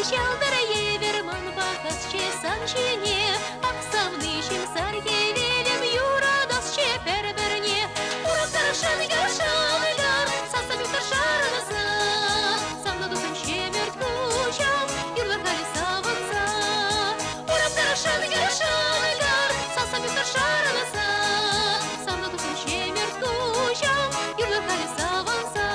Ялдара еверман бахасче санчине, аксамнышим сарге велем юрадасче переберне. Урам даршан гар, сасами кашаранаса, сам на дусам шемер кушам, юрлар колесаванса. Урам даршан гар, сасами кашаранаса, сам на дусам шемер кушам, юрлар колесаванса.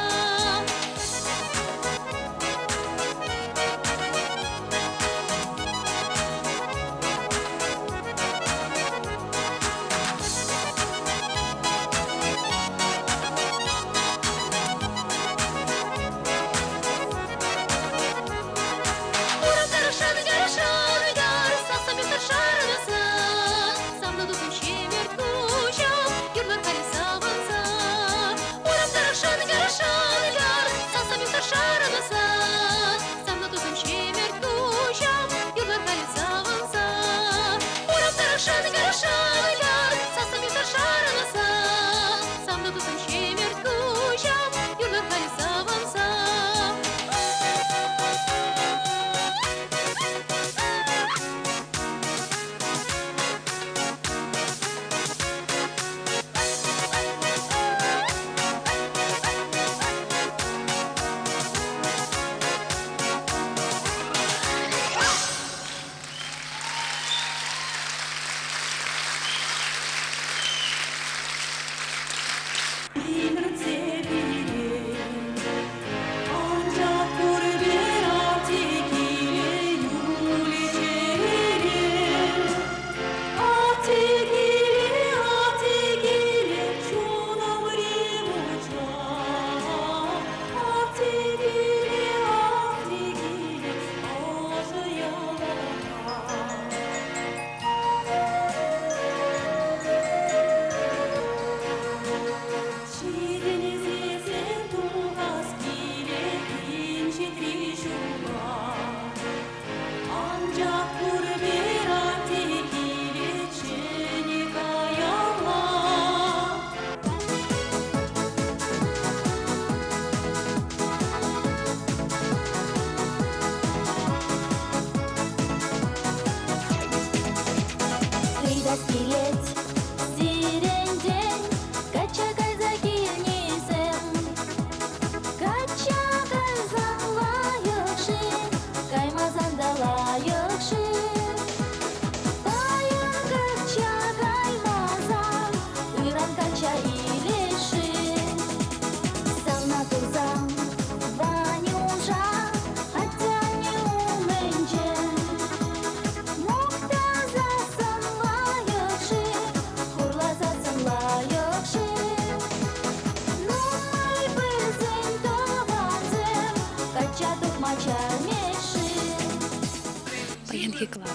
Военный клуб.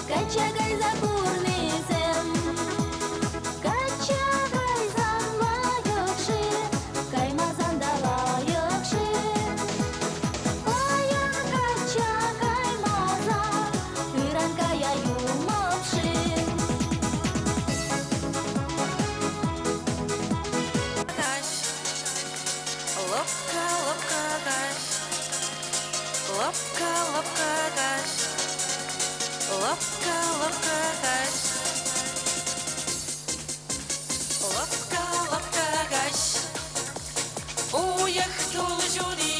Качагай за млаёкши, каймазан дала Лапка, лапка, каш. Лапка, лапка, каш. Лапка, лапка, каш. Уехал жюри.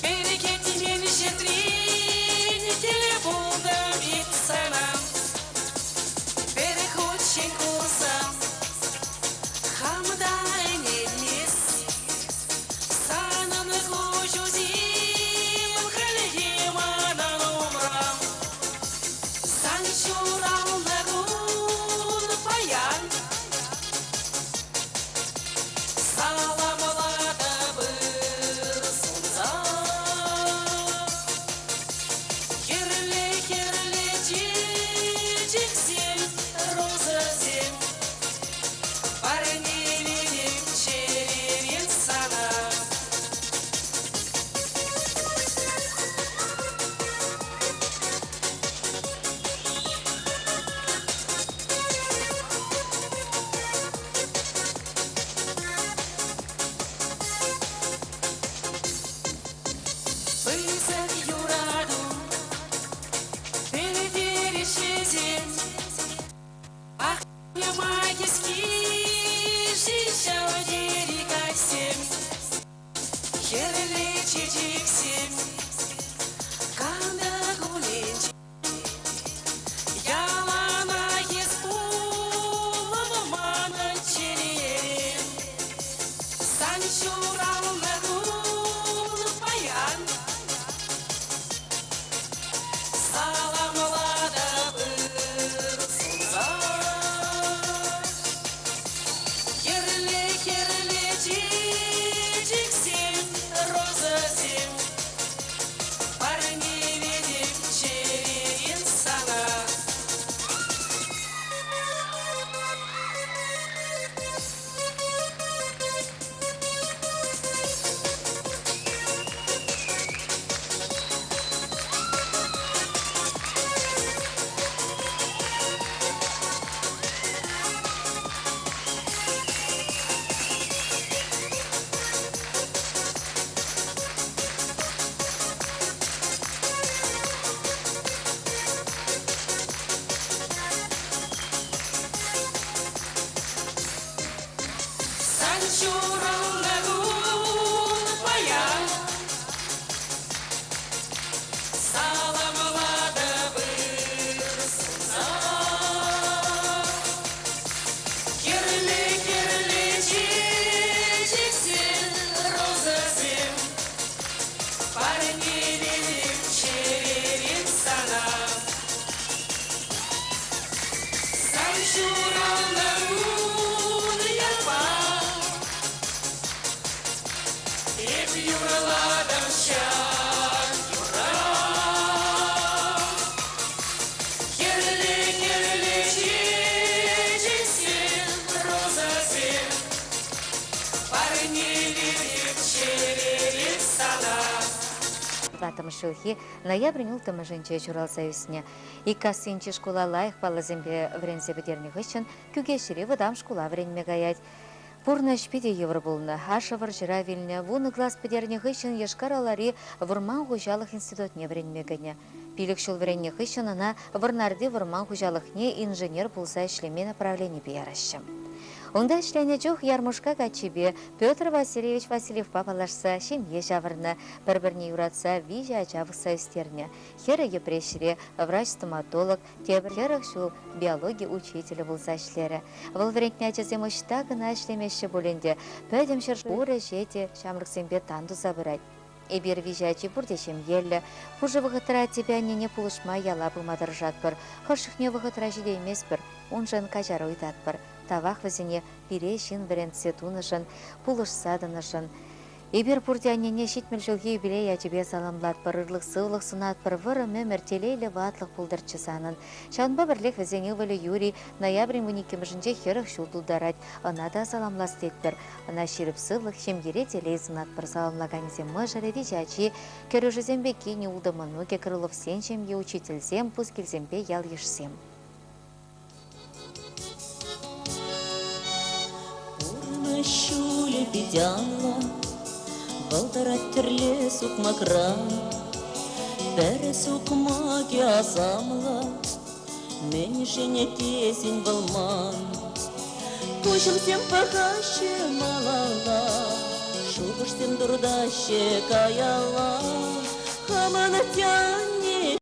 Берекеті мен жетрин, телефонда битсанам. Переходчик курсам, хамдай немес. Сананы хожу зим, халидима на номрам. Санчурал на гун паян. Саламлада бір сонца. Керле чечексем, розасем. Парневелем черерен сана. Высок юраду, переперешезен. Ах, я магиски, шишау дерикасем. Херле чечексем, канда гуленче. Ялана еспулам мана черерен. Санчурал на гун паян. Саламлада бір сонца. Керле чечексем, розасем. Парневелем черерен сана. Санчурал на гун паян. Саламлада бір сонца. Керле чечексем, розасем. Парневелем черерен сана. Санчурал на гун ялпа. Еп юраладам шан юра. Керле чечексем, розасем. Парневелем черерен сана. Латым шылхи ноябрь ултымы жынче журалса үсіне. Икасынчы школа лайық балазымбе врензе бідерні ғышын күгешірі вадам школа вренме гаять. Пурна шпиде евро болны, ашавар жыра вилне, вуны класс бідерні ғышын ешкаралари вырман ғужалық институтне вренме гыне. Пилік шыл вренне ғышын ана вырнарды вырман ғужалықне инженер болса ішлеме направление биярашы. Онда ішлене жоқ ярмушка качибе Петр Васильевич Васильев папалашса шемье жавырны, бір-бірне юратса вижа ачавықса үстерне. Хері епрешіре, врач-стоматолог, тебір херіх шул биология учителі болса ішлері. Бұл вренкне ачазем ұшта гына ішлемеші боленде, пөдем шыршы ұры жете шамрықсембе танду забырать. Эбир вижачи бурдешем елі, пужы вғытыра тебя нене пулышма яла бұлмадыр жатпыр, хыршықне вғытыра жиде емес бір, он жын кажары ұйтатпыр. Тавах візіне пире шин врен цетунышын, пулыш садынышын. Эбир пурдянене шитмел жылге юбилей ачебе саламлат пырырлық сылық сунат пыр выры мөмір телейлі ватлық пулдырчы санын. Шанба бірлік візене вілі Юрий ноябрь 12-мжінде херіх шулдулдарать, ана да саламлас тетпір. Ана ширіп сылық шемгере телей сунат пыр саламлаганезе mëжыры вижачи, керужізембеке не улдымынуге Крылов сен шемге учительзем, пускелзембе ял ешсем. Щуля педяла, Валдырат терле сукмакра, Бәрі сукмаки асамла, Мен ішене тесін болман. Кушымсем пахаще малала, Шубышсем дурдаще каяла, Хамана тяне